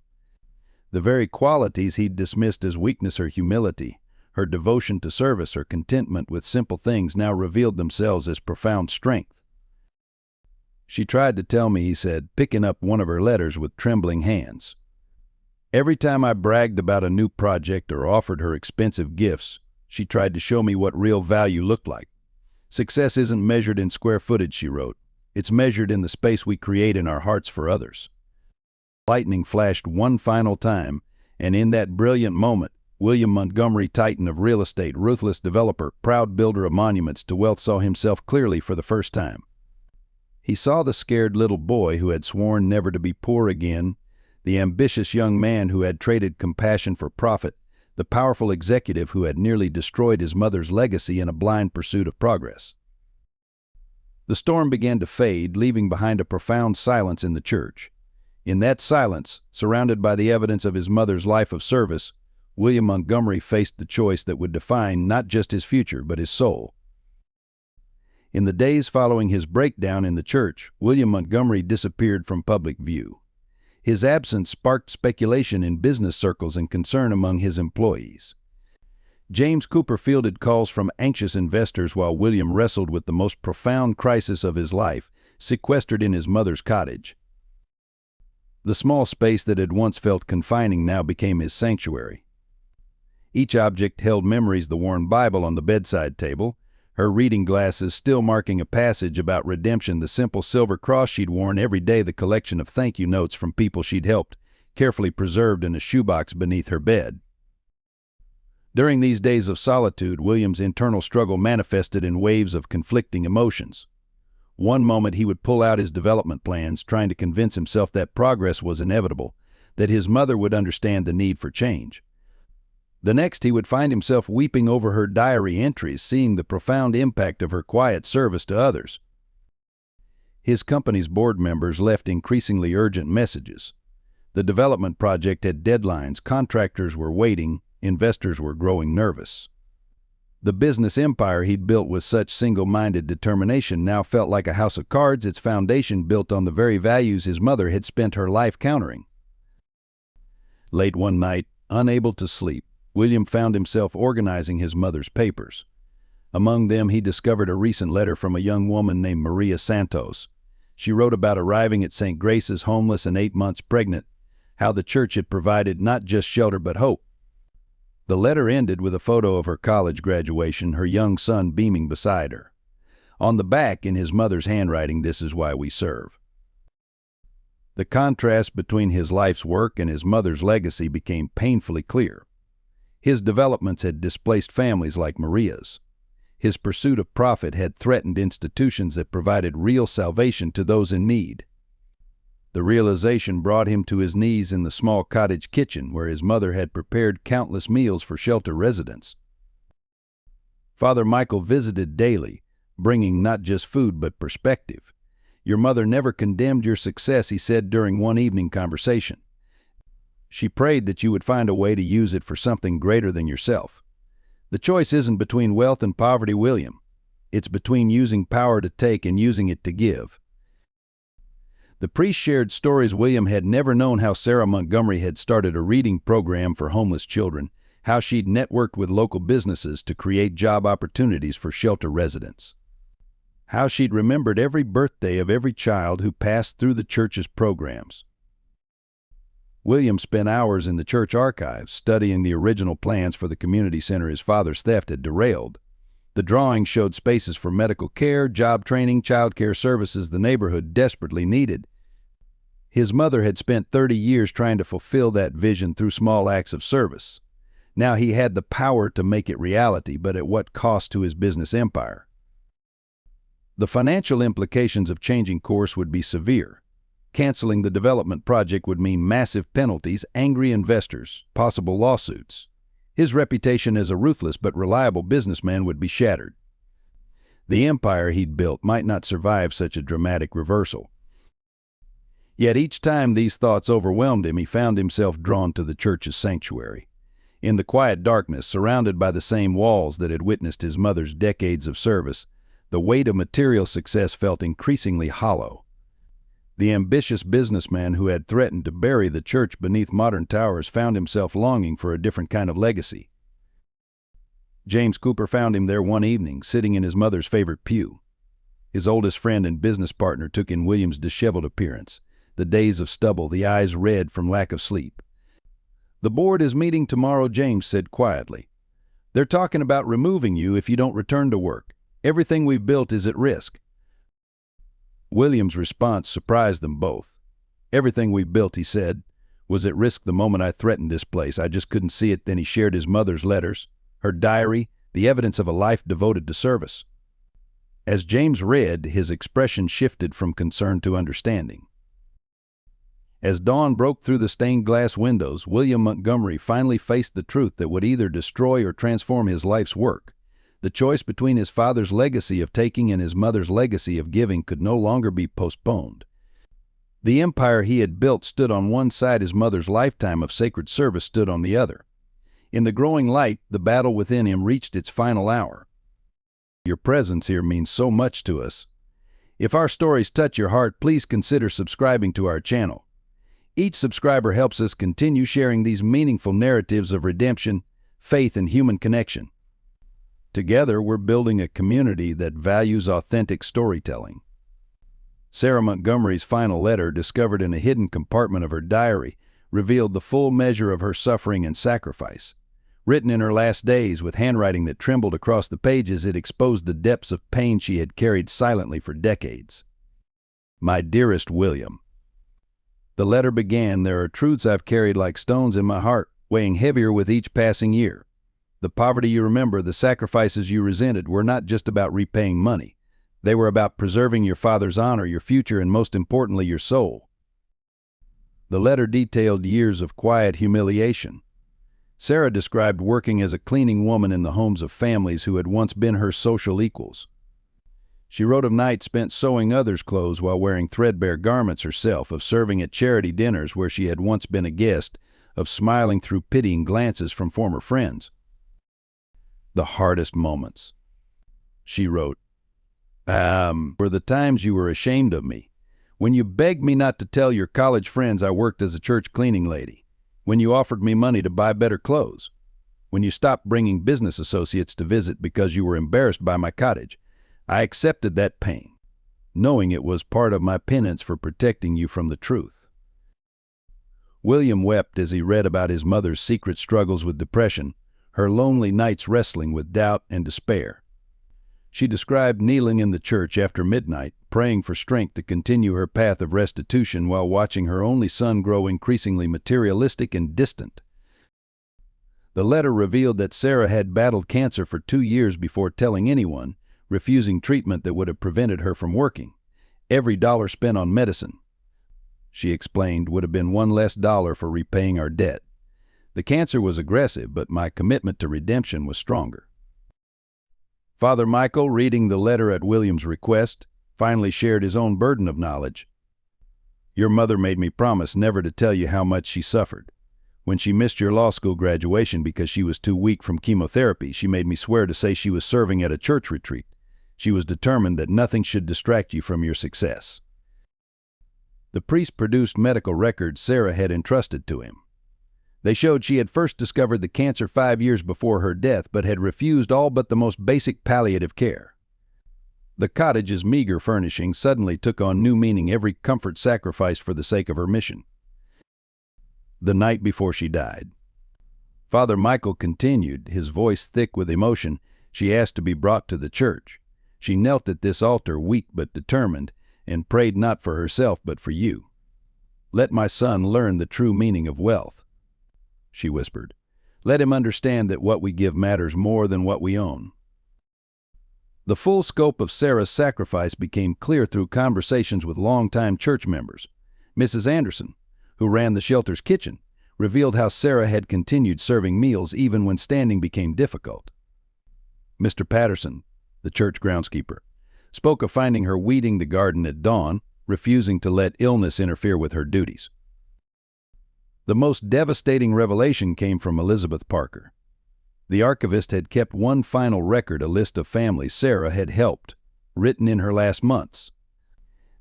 The very qualities he'd dismissed as weakness, her humility, her devotion to service, her contentment with simple things, now revealed themselves as profound strength. "She tried to tell me," he said, picking up one of her letters with trembling hands. "Every time I bragged about a new project or offered her expensive gifts, she tried to show me what real value looked like. Success isn't measured in square footage," she wrote. "It's measured in the space we create in our hearts for others." Lightning flashed one final time, and in that brilliant moment, William Montgomery, titan of real estate, ruthless developer, proud builder of monuments to wealth, saw himself clearly for the first time. He saw the scared little boy who had sworn never to be poor again, the ambitious young man who had traded compassion for profit, the powerful executive who had nearly destroyed his mother's legacy in a blind pursuit of progress. The storm began to fade, leaving behind a profound silence in the church. In that silence, surrounded by the evidence of his mother's life of service, William Montgomery faced the choice that would define not just his future, but his soul. In the days following his breakdown in the church, William Montgomery disappeared from public view. His absence sparked speculation in business circles and concern among his employees. James Cooper fielded calls from anxious investors while William wrestled with the most profound crisis of his life, sequestered in his mother's cottage. The small space that had once felt confining now became his sanctuary. Each object held memories: the worn Bible on the bedside table, her reading glasses still marking a passage about redemption, the simple silver cross she'd worn every day, the collection of thank you notes from people she'd helped, carefully preserved in a shoebox beneath her bed. During these days of solitude, William's internal struggle manifested in waves of conflicting emotions. One moment he would pull out his development plans, trying to convince himself that progress was inevitable, that his mother would understand the need for change. The next, he would find himself weeping over her diary entries, seeing the profound impact of her quiet service to others. His company's board members left increasingly urgent messages. The development project had deadlines, contractors were waiting, investors were growing nervous. The business empire he'd built with such single-minded determination now felt like a house of cards, its foundation built on the very values his mother had spent her life countering. Late one night, unable to sleep, William found himself organizing his mother's papers. Among them, he discovered a recent letter from a young woman named Maria Santos. She wrote about arriving at St. Grace's homeless and 8 months pregnant, how the church had provided not just shelter but hope. The letter ended with a photo of her college graduation, her young son beaming beside her. On the back, in his mother's handwriting, "This is why we serve." The contrast between his life's work and his mother's legacy became painfully clear. His developments had displaced families like Maria's. His pursuit of profit had threatened institutions that provided real salvation to those in need. The realization brought him to his knees in the small cottage kitchen where his mother had prepared countless meals for shelter residents. Father Michael visited daily, bringing not just food but perspective. "Your mother never condemned your success," he said during one evening conversation. "She prayed that you would find a way to use it for something greater than yourself. The choice isn't between wealth and poverty, William. It's between using power to take and using it to give." The priest shared stories. William had never known how Sarah Montgomery had started a reading program for homeless children, how she'd networked with local businesses to create job opportunities for shelter residents, how she'd remembered every birthday of every child who passed through the church's programs. William spent hours in the church archives, studying the original plans for the community center his father's theft had derailed. The drawings showed spaces for medical care, job training, child care services the neighborhood desperately needed. His mother had spent 30 years trying to fulfill that vision through small acts of service. Now he had the power to make it reality, but at what cost to his business empire? The financial implications of changing course would be severe. Canceling the development project would mean massive penalties, angry investors, possible lawsuits. His reputation as a ruthless but reliable businessman would be shattered. The empire he'd built might not survive such a dramatic reversal. Yet each time these thoughts overwhelmed him, he found himself drawn to the church's sanctuary. In the quiet darkness, surrounded by the same walls that had witnessed his mother's decades of service, the weight of material success felt increasingly hollow. The ambitious businessman who had threatened to bury the church beneath modern towers found himself longing for a different kind of legacy. James Cooper found him there one evening, sitting in his mother's favorite pew. His oldest friend and business partner took in William's disheveled appearance, the days of stubble, the eyes red from lack of sleep. "The board is meeting tomorrow," James said quietly. "They're talking about removing you if you don't return to work. Everything we've built is at risk." William's response surprised them both. "Everything we've built," he said, "was at risk the moment I threatened this place. I just couldn't see it." Then he shared his mother's letters, her diary, the evidence of a life devoted to service. As James read, his expression shifted from concern to understanding. As dawn broke through the stained glass windows, William Montgomery finally faced the truth that would either destroy or transform his life's work. The choice between his father's legacy of taking and his mother's legacy of giving could no longer be postponed. The empire he had built stood on one side, his mother's lifetime of sacred service stood on the other. In the growing light, the battle within him reached its final hour. Your presence here means so much to us. If our stories touch your heart, please consider subscribing to our channel. Each subscriber helps us continue sharing these meaningful narratives of redemption, faith, and human connection. Together, we're building a community that values authentic storytelling. Sarah Montgomery's final letter, discovered in a hidden compartment of her diary, revealed the full measure of her suffering and sacrifice. Written in her last days with handwriting that trembled across the pages, it exposed the depths of pain she had carried silently for decades. My dearest William, the letter began, "There are truths I've carried like stones in my heart, weighing heavier with each passing year. The poverty you remember, the sacrifices you resented, were not just about repaying money. They were about preserving your father's honor, your future, and most importantly, your soul." The letter detailed years of quiet humiliation. Sarah described working as a cleaning woman in the homes of families who had once been her social equals. She wrote of nights spent sewing others' clothes while wearing threadbare garments herself, of serving at charity dinners where she had once been a guest, of smiling through pitying glances from former friends. The hardest moments, she wrote, were the times you were ashamed of me, when you begged me not to tell your college friends I worked as a church cleaning lady, when you offered me money to buy better clothes, when you stopped bringing business associates to visit because you were embarrassed by my cottage. I accepted that pain, knowing it was part of my penance for protecting you from the truth. William wept as he read about his mother's secret struggles with depression, her lonely nights wrestling with doubt and despair. She described kneeling in the church after midnight, praying for strength to continue her path of restitution while watching her only son grow increasingly materialistic and distant. The letter revealed that Sarah had battled cancer for 2 years before telling anyone, refusing treatment that would have prevented her from working. Every dollar spent on medicine, she explained, would have been one less dollar for repaying our debt. The cancer was aggressive, but my commitment to redemption was stronger. Father Michael, reading the letter at William's request, finally shared his own burden of knowledge. "Your mother made me promise never to tell you how much she suffered. When she missed your law school graduation because she was too weak from chemotherapy, she made me swear to say she was serving at a church retreat. She was determined that nothing should distract you from your success." The priest produced medical records Sarah had entrusted to him. They showed she had first discovered the cancer 5 years before her death, but had refused all but the most basic palliative care. The cottage's meager furnishings suddenly took on new meaning, every comfort sacrificed for the sake of her mission. The night before she died, Father Michael continued, his voice thick with emotion, she asked to be brought to the church. She knelt at this altar, weak but determined, and prayed not for herself but for you. "Let my son learn the true meaning of wealth," she whispered. "Let him understand that what we give matters more than what we own." The full scope of Sarah's sacrifice became clear through conversations with longtime church members. Mrs. Anderson, who ran the shelter's kitchen, revealed how Sarah had continued serving meals even when standing became difficult. Mr. Patterson, the church groundskeeper, spoke of finding her weeding the garden at dawn, refusing to let illness interfere with her duties. The most devastating revelation came from Elizabeth Parker. The archivist had kept one final record, a list of families Sarah had helped, written in her last months.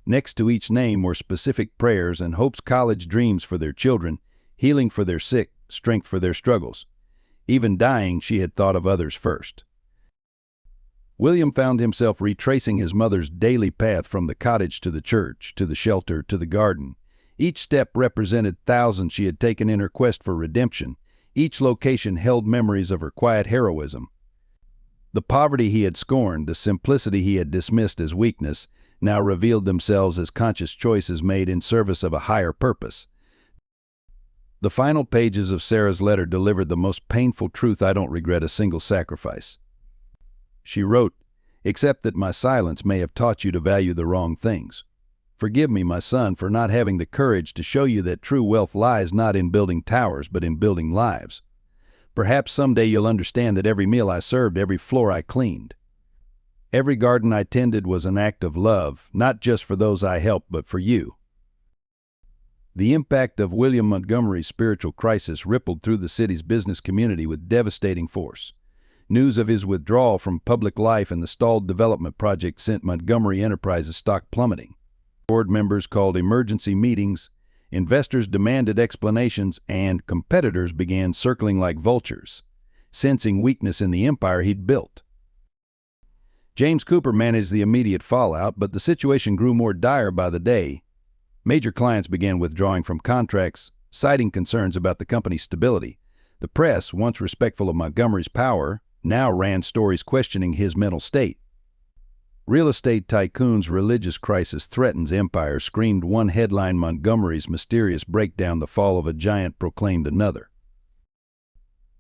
Next to each name were specific prayers and hopes, college dreams for their children, healing for their sick, strength for their struggles. Even dying, she had thought of others first. William found himself retracing his mother's daily path from the cottage to the church, to the shelter, to the garden. Each step represented thousands she had taken in her quest for redemption. Each location held memories of her quiet heroism. The poverty he had scorned, the simplicity he had dismissed as weakness, now revealed themselves as conscious choices made in service of a higher purpose. The final pages of Sarah's letter delivered the most painful truth: I don't regret a single sacrifice. She wrote, "Except that my silence may have taught you to value the wrong things. Forgive me, my son, for not having the courage to show you that true wealth lies not in building towers, but in building lives. Perhaps someday you'll understand that every meal I served, every floor I cleaned, every garden I tended was an act of love, not just for those I helped, but for you." The impact of William Montgomery's spiritual crisis rippled through the city's business community with devastating force. News of his withdrawal from public life and the stalled development project sent Montgomery Enterprises stock plummeting. Board members called emergency meetings, investors demanded explanations, and competitors began circling like vultures. sensing weakness in the empire he'd built. James Cooper managed the immediate fallout, but the situation grew more dire by the day. Major clients began withdrawing from contracts, citing concerns about the company's stability. The press, once respectful of Montgomery's power, now ran stories questioning his mental state. Real estate tycoon's religious crisis threatens empire screamed one headline. Montgomery's mysterious breakdown, the fall of a giant proclaimed another.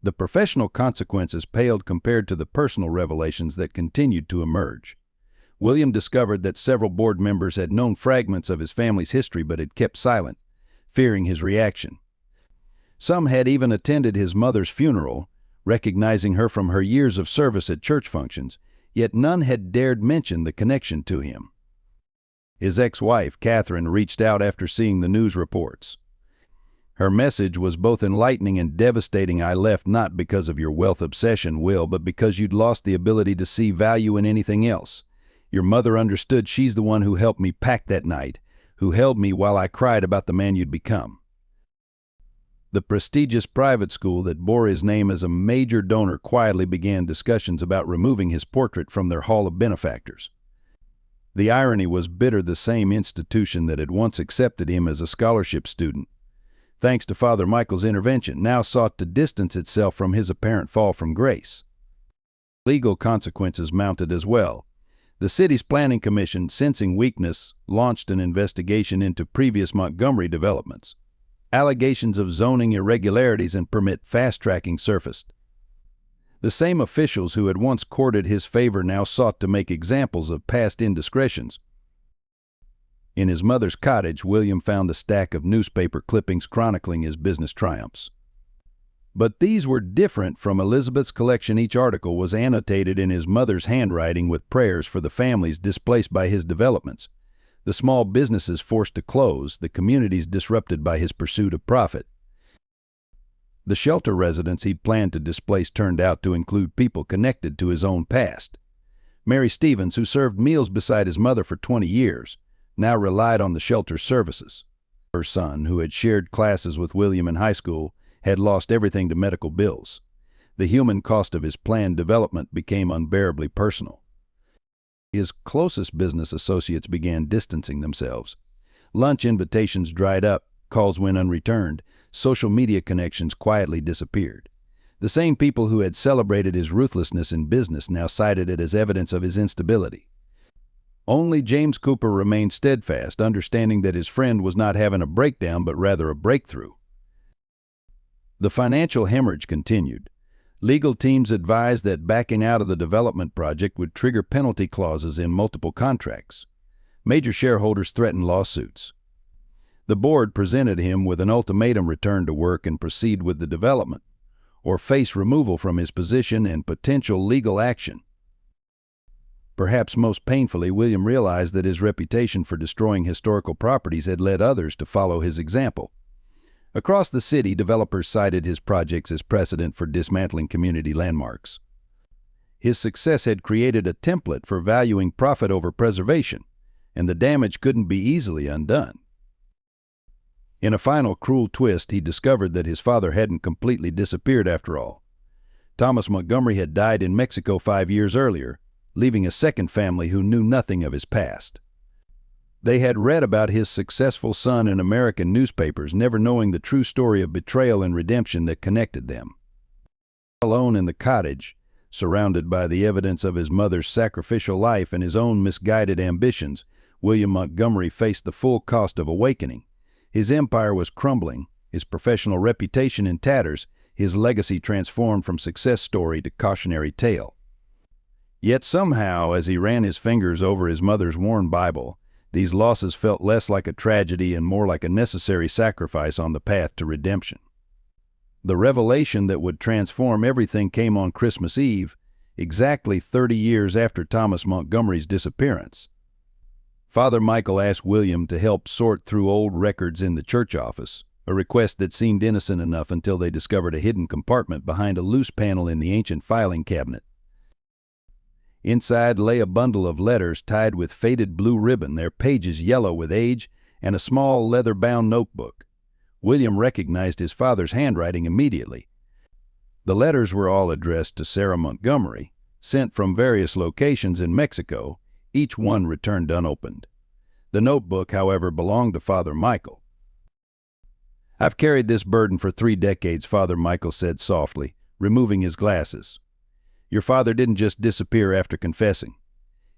The professional consequences paled compared to the personal revelations that continued to emerge. William discovered that several board members had known fragments of his family's history but had kept silent, fearing his reaction. Some had even attended his mother's funeral, recognizing her from her years of service at church functions, yet none had dared mention the connection to him. His ex-wife, Catherine, reached out after seeing the news reports. Her message was both enlightening and devastating. "I left not because of your wealth obsession, Will, but because you'd lost the ability to see value in anything else. Your mother understood. She's the one who helped me pack that night, who held me while I cried about the man you'd become." The prestigious private school that bore his name as a major donor quietly began discussions about removing his portrait from their hall of benefactors. The irony was bitter. The same institution that had once accepted him as a scholarship student, thanks to Father Michael's intervention, now sought to distance itself from his apparent fall from grace. Legal consequences mounted as well. The city's planning commission, sensing weakness, launched an investigation into previous Montgomery developments. Allegations of zoning irregularities and permit fast-tracking surfaced. The same officials who had once courted his favor now sought to make examples of past indiscretions. In his mother's cottage, William found a stack of newspaper clippings chronicling his business triumphs. But these were different from Elizabeth's collection. Each article was annotated in his mother's handwriting with prayers for the families displaced by his developments, the small businesses forced to close, the communities disrupted by his pursuit of profit. The shelter residents he'd planned to displace turned out to include people connected to his own past. Mary Stevens, who served meals beside his mother for 20 years, now relied on the shelter's services. Her son, who had shared classes with William in high school, had lost everything to medical bills. The human cost of his planned development became unbearably personal. His closest business associates began distancing themselves. Lunch invitations dried up, calls went unreturned, social media connections quietly disappeared. The same people who had celebrated his ruthlessness in business now cited it as evidence of his instability. Only James Cooper remained steadfast, understanding that his friend was not having a breakdown but rather a breakthrough. The financial hemorrhage continued. Legal teams advised that backing out of the development project would trigger penalty clauses in multiple contracts. Major shareholders threatened lawsuits. The board presented him with an ultimatum: return to work and proceed with the development, or face removal from his position and potential legal action. Perhaps most painfully, William realized that his reputation for destroying historical properties had led others to follow his example. Across the city, developers cited his projects as precedent for dismantling community landmarks. His success had created a template for valuing profit over preservation, and the damage couldn't be easily undone. In a final cruel twist, he discovered that his father hadn't completely disappeared after all. Thomas Montgomery had died in Mexico 5 years earlier, leaving a second family who knew nothing of his past. They had read about his successful son in American newspapers, never knowing the true story of betrayal and redemption that connected them. Alone in the cottage, surrounded by the evidence of his mother's sacrificial life and his own misguided ambitions, William Montgomery faced the full cost of awakening. His empire was crumbling, his professional reputation in tatters, his legacy transformed from success story to cautionary tale. Yet somehow, as he ran his fingers over his mother's worn Bible, these losses felt less like a tragedy and more like a necessary sacrifice on the path to redemption. The revelation that would transform everything came on Christmas Eve, exactly 30 years after Thomas Montgomery's disappearance. Father Michael asked William to help sort through old records in the church office, a request that seemed innocent enough until they discovered a hidden compartment behind a loose panel in the ancient filing cabinet. Inside lay a bundle of letters tied with faded blue ribbon, their pages yellow with age, and a small leather-bound notebook. William recognized his father's handwriting immediately. The letters were all addressed to Sarah Montgomery, sent from various locations in Mexico, each one returned unopened. The notebook, however, belonged to Father Michael. "I've carried this burden for 3 decades, Father Michael said softly, removing his glasses. Your father didn't just disappear after confessing.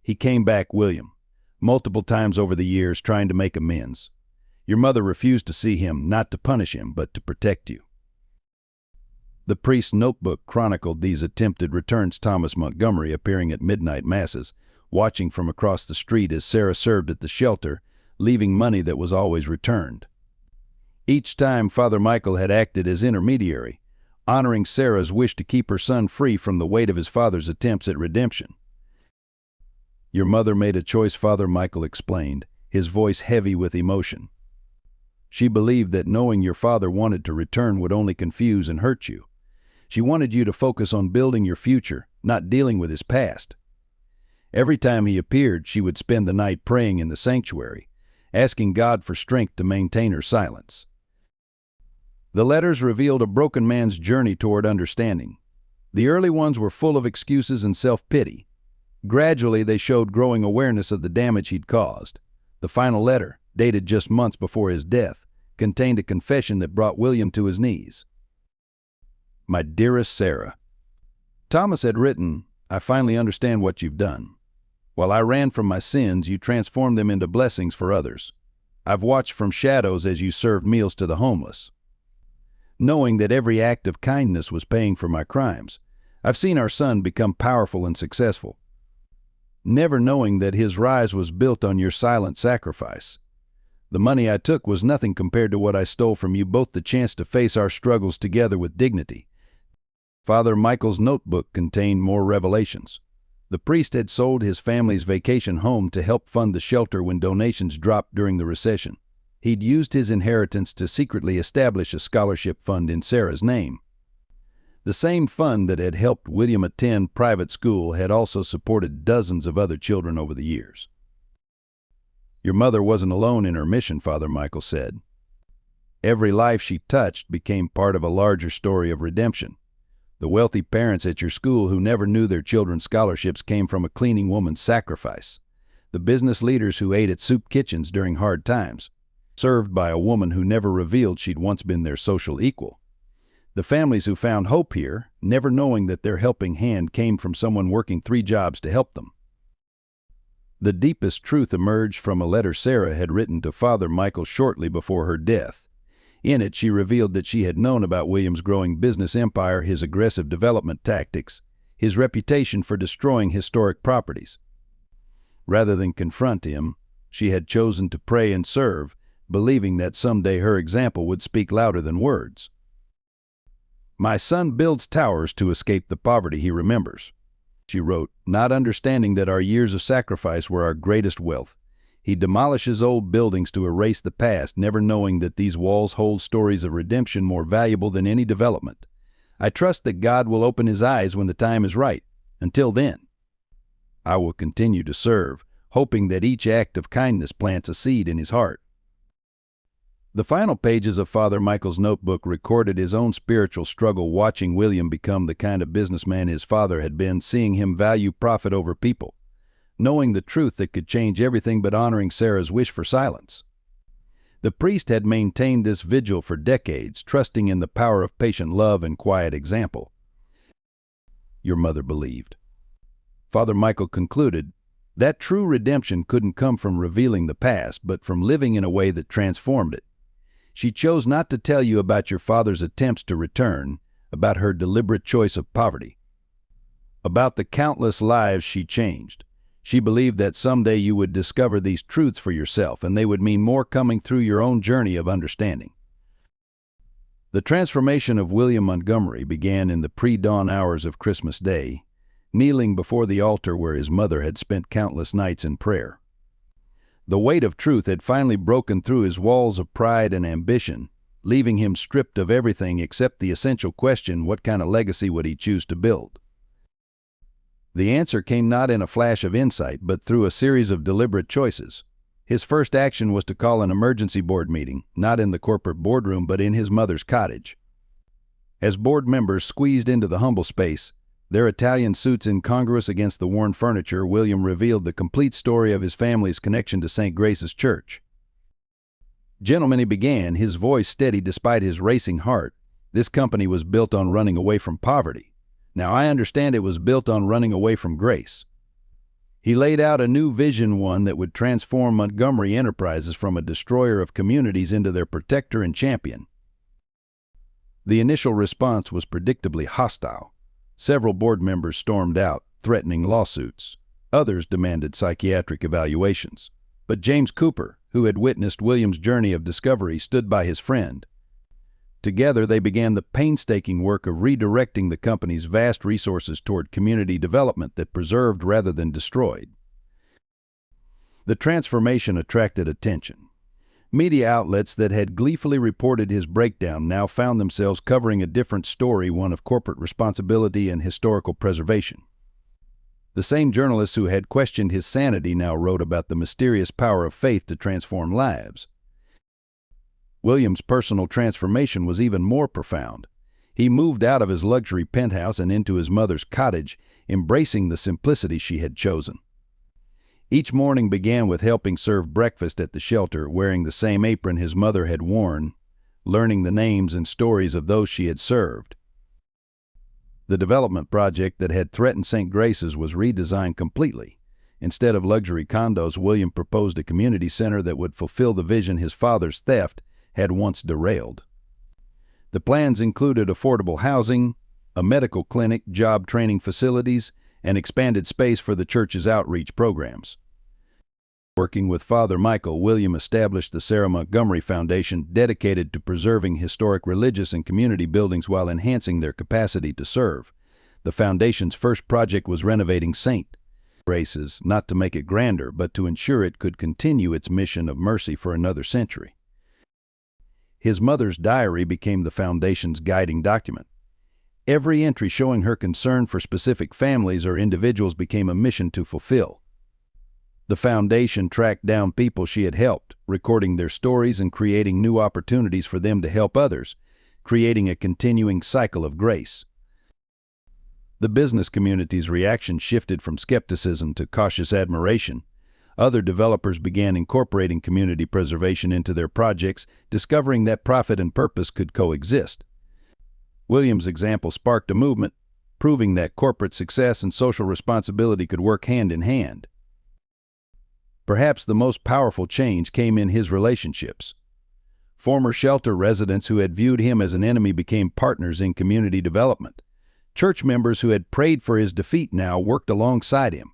He came back, William, multiple times over the years trying to make amends. Your mother refused to see him, not to punish him, but to protect you." The priest's notebook chronicled these attempted returns. Thomas Montgomery appearing at midnight masses, watching from across the street as Sarah served at the shelter, leaving money that was always returned. Each time Father Michael had acted as intermediary, honoring Sarah's wish to keep her son free from the weight of his father's attempts at redemption. "Your mother made a choice," Father Michael explained, his voice heavy with emotion. "She believed that knowing your father wanted to return would only confuse and hurt you. She wanted you to focus on building your future, not dealing with his past. Every time he appeared, she would spend the night praying in the sanctuary, asking God for strength to maintain her silence." The letters revealed a broken man's journey toward understanding. The early ones were full of excuses and self-pity. Gradually, they showed growing awareness of the damage he'd caused. The final letter, dated just months before his death, contained a confession that brought William to his knees. "My dearest Sarah," Thomas had written, "I finally understand what you've done. While I ran from my sins, you transformed them into blessings for others. I've watched from shadows as you served meals to the homeless. Knowing that every act of kindness was paying for my crimes, I've seen our son become powerful and successful. Never knowing that his rise was built on your silent sacrifice. The money I took was nothing compared to what I stole from you both, the chance to face our struggles together with dignity." Father Michael's notebook contained more revelations. The priest had sold his family's vacation home to help fund the shelter when donations dropped during the recession. He'd used his inheritance to secretly establish a scholarship fund in Sarah's name. The same fund that had helped William attend private school had also supported dozens of other children over the years. "Your mother wasn't alone in her mission," Father Michael said. "Every life she touched became part of a larger story of redemption. The wealthy parents at your school who never knew their children's scholarships came from a cleaning woman's sacrifice. The business leaders who ate at soup kitchens during hard times, served by a woman who never revealed she'd once been their social equal. The families who found hope here, never knowing that their helping hand came from someone working 3 jobs to help them." The deepest truth emerged from a letter Sarah had written to Father Michael shortly before her death. In it, she revealed that she had known about William's growing business empire, his aggressive development tactics, his reputation for destroying historic properties. Rather than confront him, she had chosen to pray and serve, believing that someday her example would speak louder than words. "My son builds towers to escape the poverty he remembers," she wrote, "not understanding that our years of sacrifice were our greatest wealth. He demolishes old buildings to erase the past, never knowing that these walls hold stories of redemption more valuable than any development. I trust that God will open his eyes when the time is right. Until then, I will continue to serve, hoping that each act of kindness plants a seed in his heart." The final pages of Father Michael's notebook recorded his own spiritual struggle watching William become the kind of businessman his father had been, seeing him value profit over people, knowing the truth that could change everything but honoring Sarah's wish for silence. The priest had maintained this vigil for decades, trusting in the power of patient love and quiet example. "Your mother believed," Father Michael concluded, "that true redemption couldn't come from revealing the past, but from living in a way that transformed it. She chose not to tell you about your father's attempts to return, about her deliberate choice of poverty, about the countless lives she changed. She believed that someday you would discover these truths for yourself, and they would mean more coming through your own journey of understanding." The transformation of William Montgomery began in the pre-dawn hours of Christmas Day, kneeling before the altar where his mother had spent countless nights in prayer. The weight of truth had finally broken through his walls of pride and ambition, leaving him stripped of everything except the essential question: what kind of legacy would he choose to build? The answer came not in a flash of insight, but through a series of deliberate choices. His first action was to call an emergency board meeting, not in the corporate boardroom, but in his mother's cottage. As board members squeezed into the humble space, their Italian suits incongruous against the worn furniture, William revealed the complete story of his family's connection to St. Grace's Church. "Gentlemen," he began, his voice steady despite his racing heart, "this company was built on running away from poverty. Now I understand it was built on running away from grace." He laid out a new vision, one that would transform Montgomery Enterprises from a destroyer of communities into their protector and champion. The initial response was predictably hostile. Several board members stormed out, threatening lawsuits. Others demanded psychiatric evaluations. But James Cooper, who had witnessed William's journey of discovery, stood by his friend. Together they began the painstaking work of redirecting the company's vast resources toward community development that preserved rather than destroyed. The transformation attracted attention. Media outlets that had gleefully reported his breakdown now found themselves covering a different story, one of corporate responsibility and historical preservation. The same journalists who had questioned his sanity now wrote about the mysterious power of faith to transform lives. William's personal transformation was even more profound. He moved out of his luxury penthouse and into his mother's cottage, embracing the simplicity she had chosen. Each morning began with helping serve breakfast at the shelter, wearing the same apron his mother had worn, learning the names and stories of those she had served. The development project that had threatened St. Grace's was redesigned completely. Instead of luxury condos, William proposed a community center that would fulfill the vision his father's theft had once derailed. The plans included affordable housing, a medical clinic, job training facilities, and expanded space for the church's outreach programs. Working with Father Michael, William established the Sarah Montgomery Foundation, dedicated to preserving historic religious and community buildings while enhancing their capacity to serve. The foundation's first project was renovating St. Grace's, not to make it grander, but to ensure it could continue its mission of mercy for another century. His mother's diary became the foundation's guiding document. Every entry showing her concern for specific families or individuals became a mission to fulfill. The foundation tracked down people she had helped, recording their stories and creating new opportunities for them to help others, creating a continuing cycle of grace. The business community's reaction shifted from skepticism to cautious admiration. Other developers began incorporating community preservation into their projects, discovering that profit and purpose could coexist. William's example sparked a movement, proving that corporate success and social responsibility could work hand in hand. Perhaps the most powerful change came in his relationships. Former shelter residents who had viewed him as an enemy became partners in community development. Church members who had prayed for his defeat now worked alongside him.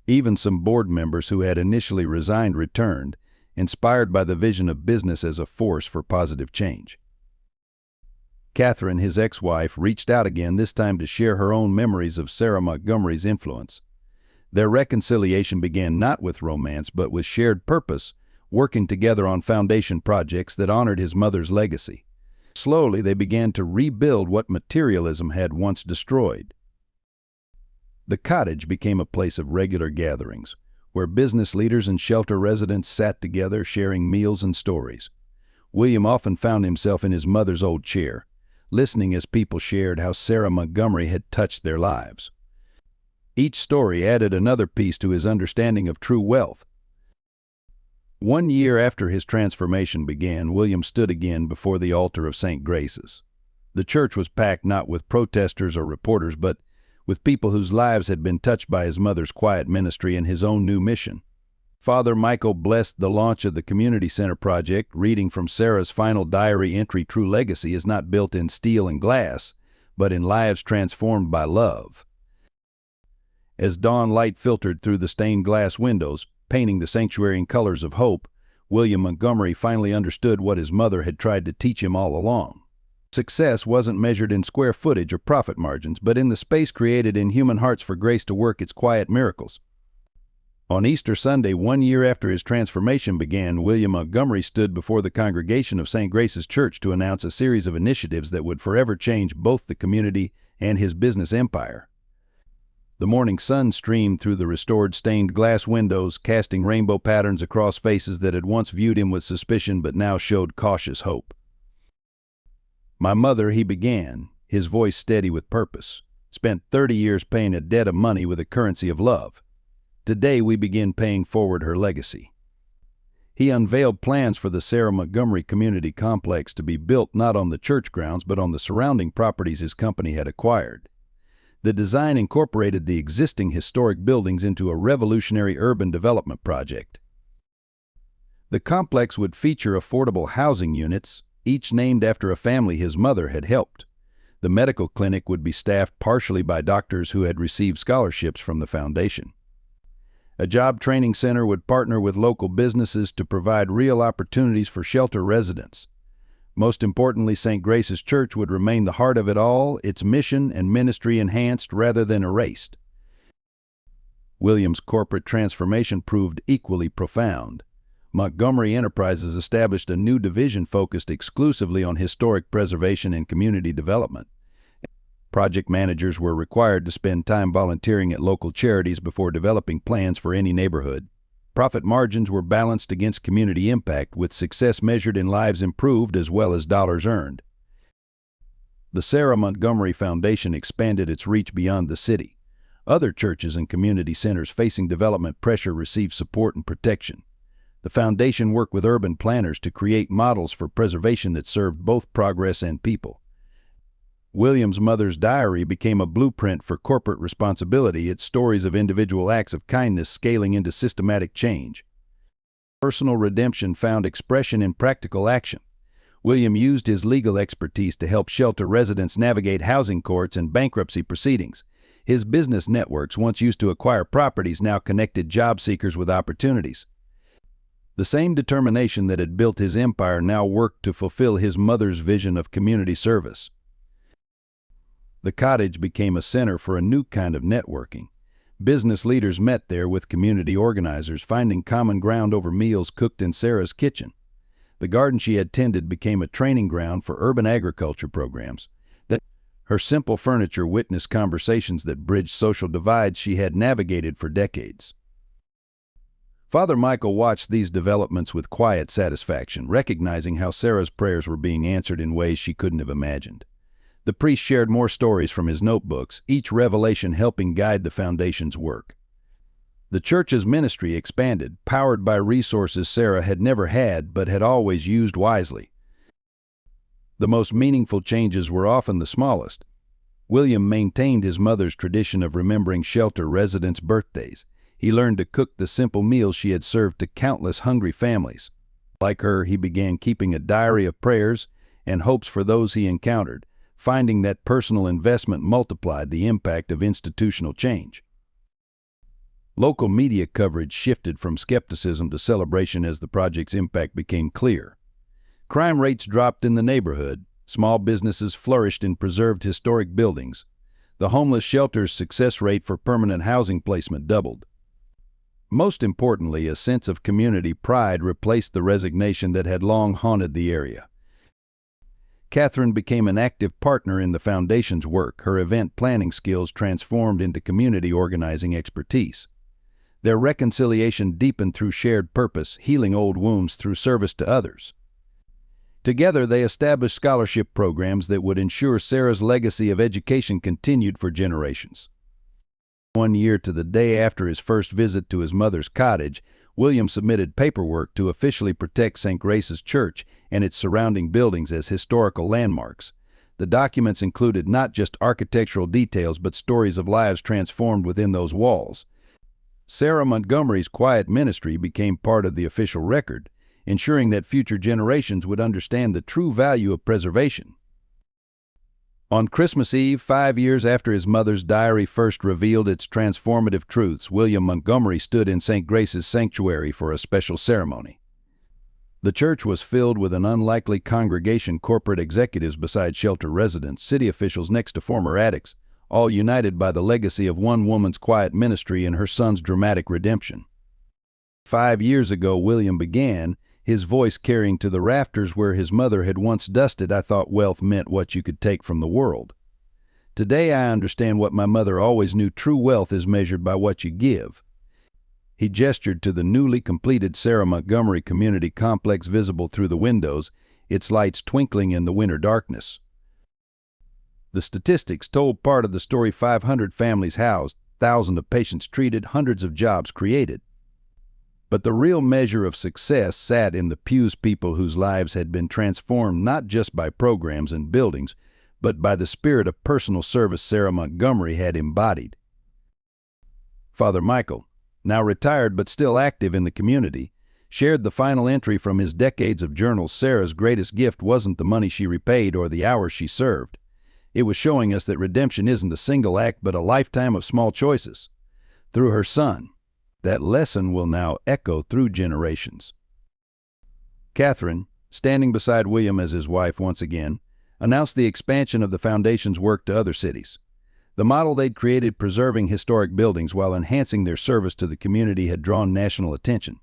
Even some board members who had initially resigned returned, inspired by the vision of business as a force for positive change. Catherine, his ex-wife, reached out again, this time to share her own memories of Sarah Montgomery's influence. Their reconciliation began not with romance, but with shared purpose, working together on foundation projects that honored his mother's legacy. Slowly, they began to rebuild what materialism had once destroyed. The cottage became a place of regular gatherings, where business leaders and shelter residents sat together, sharing meals and stories. William often found himself in his mother's old chair, listening as people shared how Sarah Montgomery had touched their lives. Each story added another piece to his understanding of true wealth. 1 year after his transformation began, William stood again before the altar of St. Grace's. The church was packed not with protesters or reporters, but with people whose lives had been touched by his mother's quiet ministry and his own new mission. Father Michael blessed the launch of the Community Center project, reading from Sarah's final diary entry, "True legacy is not built in steel and glass, but in lives transformed by love." As dawn light filtered through the stained glass windows, painting the sanctuary in colors of hope, William Montgomery finally understood what his mother had tried to teach him all along. Success wasn't measured in square footage or profit margins, but in the space created in human hearts for grace to work its quiet miracles. On Easter Sunday, 1 year after his transformation began, William Montgomery stood before the congregation of St. Grace's Church to announce a series of initiatives that would forever change both the community and his business empire. The morning sun streamed through the restored stained glass windows, casting rainbow patterns across faces that had once viewed him with suspicion but now showed cautious hope. My mother, he began, his voice steady with purpose, spent 30 years paying a debt of money with a currency of love. Today we begin paying forward her legacy. He unveiled plans for the Sarah Montgomery Community Complex to be built not on the church grounds but on the surrounding properties his company had acquired. The design incorporated the existing historic buildings into a revolutionary urban development project. The complex would feature affordable housing units, each named after a family his mother had helped. The medical clinic would be staffed partially by doctors who had received scholarships from the foundation. A job training center would partner with local businesses to provide real opportunities for shelter residents. Most importantly, St. Grace's Church would remain the heart of it all, its mission and ministry enhanced rather than erased. William's corporate transformation proved equally profound. Montgomery Enterprises established a new division focused exclusively on historic preservation and community development. Project managers were required to spend time volunteering at local charities before developing plans for any neighborhood. Profit margins were balanced against community impact, with success measured in lives improved as well as dollars earned. The Sarah Montgomery Foundation expanded its reach beyond the city. Other churches and community centers facing development pressure received support and protection. The foundation worked with urban planners to create models for preservation that served both progress and people. William's mother's diary became a blueprint for corporate responsibility, its stories of individual acts of kindness scaling into systematic change. Personal redemption found expression in practical action. William used his legal expertise to help shelter residents navigate housing courts and bankruptcy proceedings. His business networks, once used to acquire properties, now connected job seekers with opportunities. The same determination that had built his empire now worked to fulfill his mother's vision of community service. The cottage became a center for a new kind of networking. Business leaders met there with community organizers, finding common ground over meals cooked in Sarah's kitchen. The garden she had tended became a training ground for urban agriculture programs. Her simple furniture witnessed conversations that bridged social divides she had navigated for decades. Father Michael watched these developments with quiet satisfaction, recognizing how Sarah's prayers were being answered in ways she couldn't have imagined. The priest shared more stories from his notebooks, each revelation helping guide the foundation's work. The church's ministry expanded, powered by resources Sarah had never had but had always used wisely. The most meaningful changes were often the smallest. William maintained his mother's tradition of remembering shelter residents' birthdays. He learned to cook the simple meals she had served to countless hungry families. Like her, he began keeping a diary of prayers and hopes for those he encountered, finding that personal investment multiplied the impact of institutional change. Local media coverage shifted from skepticism to celebration as the project's impact became clear. Crime rates dropped in the neighborhood, small businesses flourished in preserved historic buildings. The homeless shelter's success rate for permanent housing placement doubled. Most importantly, a sense of community pride replaced the resignation that had long haunted the area. Catherine became an active partner in the foundation's work, her event planning skills transformed into community organizing expertise. Their reconciliation deepened through shared purpose, healing old wounds through service to others. Together, they established scholarship programs that would ensure Sarah's legacy of education continued for generations. 1 year to the day after his first visit to his mother's cottage, William submitted paperwork to officially protect St. Grace's Church and its surrounding buildings as historical landmarks. The documents included not just architectural details but stories of lives transformed within those walls. Sarah Montgomery's quiet ministry became part of the official record, ensuring that future generations would understand the true value of preservation. On Christmas Eve, 5 years after his mother's diary first revealed its transformative truths, William Montgomery stood in St. Grace's sanctuary for a special ceremony. The church was filled with an unlikely congregation, corporate executives beside shelter residents, city officials next to former addicts, all united by the legacy of one woman's quiet ministry and her son's dramatic redemption. 5 years ago, William began, his voice carrying to the rafters where his mother had once dusted. I thought wealth meant what you could take from the world. Today I understand what my mother always knew: true wealth is measured by what you give. He gestured to the newly completed Sarah Montgomery Community Complex visible through the windows, its lights twinkling in the winter darkness. The statistics told part of the story: 500 families housed, thousands of patients treated, hundreds of jobs created. But the real measure of success sat in the pews, people whose lives had been transformed not just by programs and buildings, but by the spirit of personal service Sarah Montgomery had embodied. Father Michael, now retired but still active in the community, shared the final entry from his decades of journals. Sarah's greatest gift wasn't the money she repaid or the hours she served. It was showing us that redemption isn't a single act but a lifetime of small choices. Through her son, that lesson will now echo through generations. Catherine, standing beside William as his wife once again, announced the expansion of the foundation's work to other cities. The model they'd created, preserving historic buildings while enhancing their service to the community, had drawn national attention.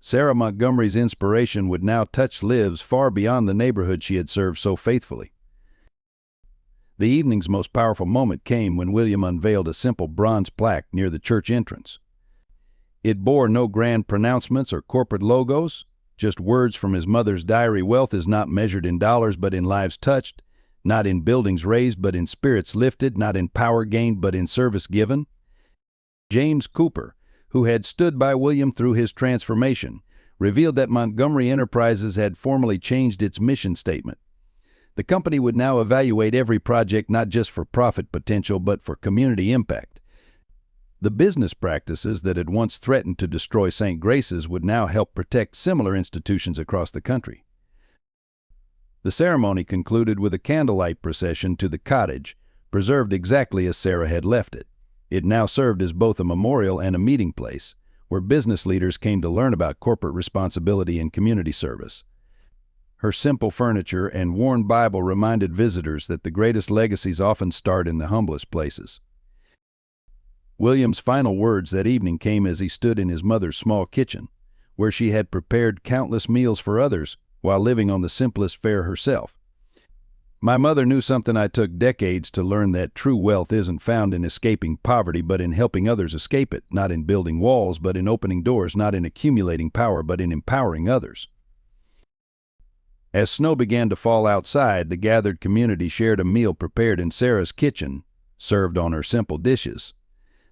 Sarah Montgomery's inspiration would now touch lives far beyond the neighborhood she had served so faithfully. The evening's most powerful moment came when William unveiled a simple bronze plaque near the church entrance. It bore no grand pronouncements or corporate logos, just words from his mother's diary: wealth is not measured in dollars but in lives touched, not in buildings raised but in spirits lifted, not in power gained but in service given. James Cooper, who had stood by William through his transformation, revealed that Montgomery Enterprises had formally changed its mission statement. The company would now evaluate every project not just for profit potential but for community impact. The business practices that had once threatened to destroy St. Grace's would now help protect similar institutions across the country. The ceremony concluded with a candlelight procession to the cottage, preserved exactly as Sarah had left it. It now served as both a memorial and a meeting place, where business leaders came to learn about corporate responsibility and community service. Her simple furniture and worn Bible reminded visitors that the greatest legacies often start in the humblest places. William's final words that evening came as he stood in his mother's small kitchen, where she had prepared countless meals for others while living on the simplest fare herself. My mother knew something I took decades to learn: that true wealth isn't found in escaping poverty but in helping others escape it, not in building walls but in opening doors, not in accumulating power but in empowering others. As snow began to fall outside, the gathered community shared a meal prepared in Sarah's kitchen, served on her simple dishes.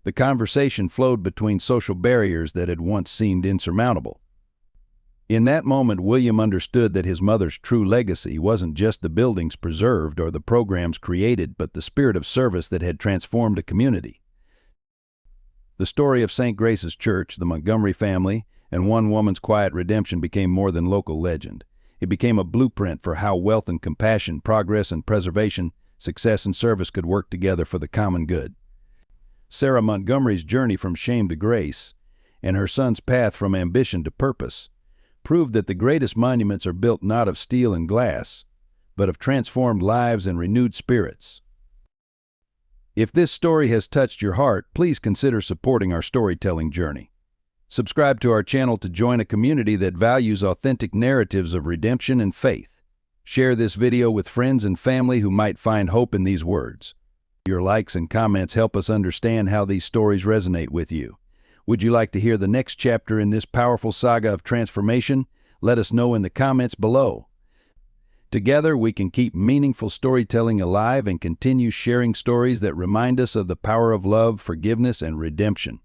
The conversation flowed between social barriers that had once seemed insurmountable. In that moment, William understood that his mother's true legacy wasn't just the buildings preserved or the programs created, but the spirit of service that had transformed a community. The story of St. Grace's Church, the Montgomery family, and one woman's quiet redemption became more than local legend. It became a blueprint for how wealth and compassion, progress and preservation, success and service could work together for the common good. Sarah Montgomery's journey from shame to grace, and her son's path from ambition to purpose, proved that the greatest monuments are built not of steel and glass, but of transformed lives and renewed spirits. If this story has touched your heart, please consider supporting our storytelling journey. Subscribe to our channel to join a community that values authentic narratives of redemption and faith. Share this video with friends and family who might find hope in these words. Your likes and comments help us understand how these stories resonate with you. Would you like to hear the next chapter in this powerful saga of transformation? Let us know in the comments below. Together, we can keep meaningful storytelling alive and continue sharing stories that remind us of the power of love, forgiveness, and redemption.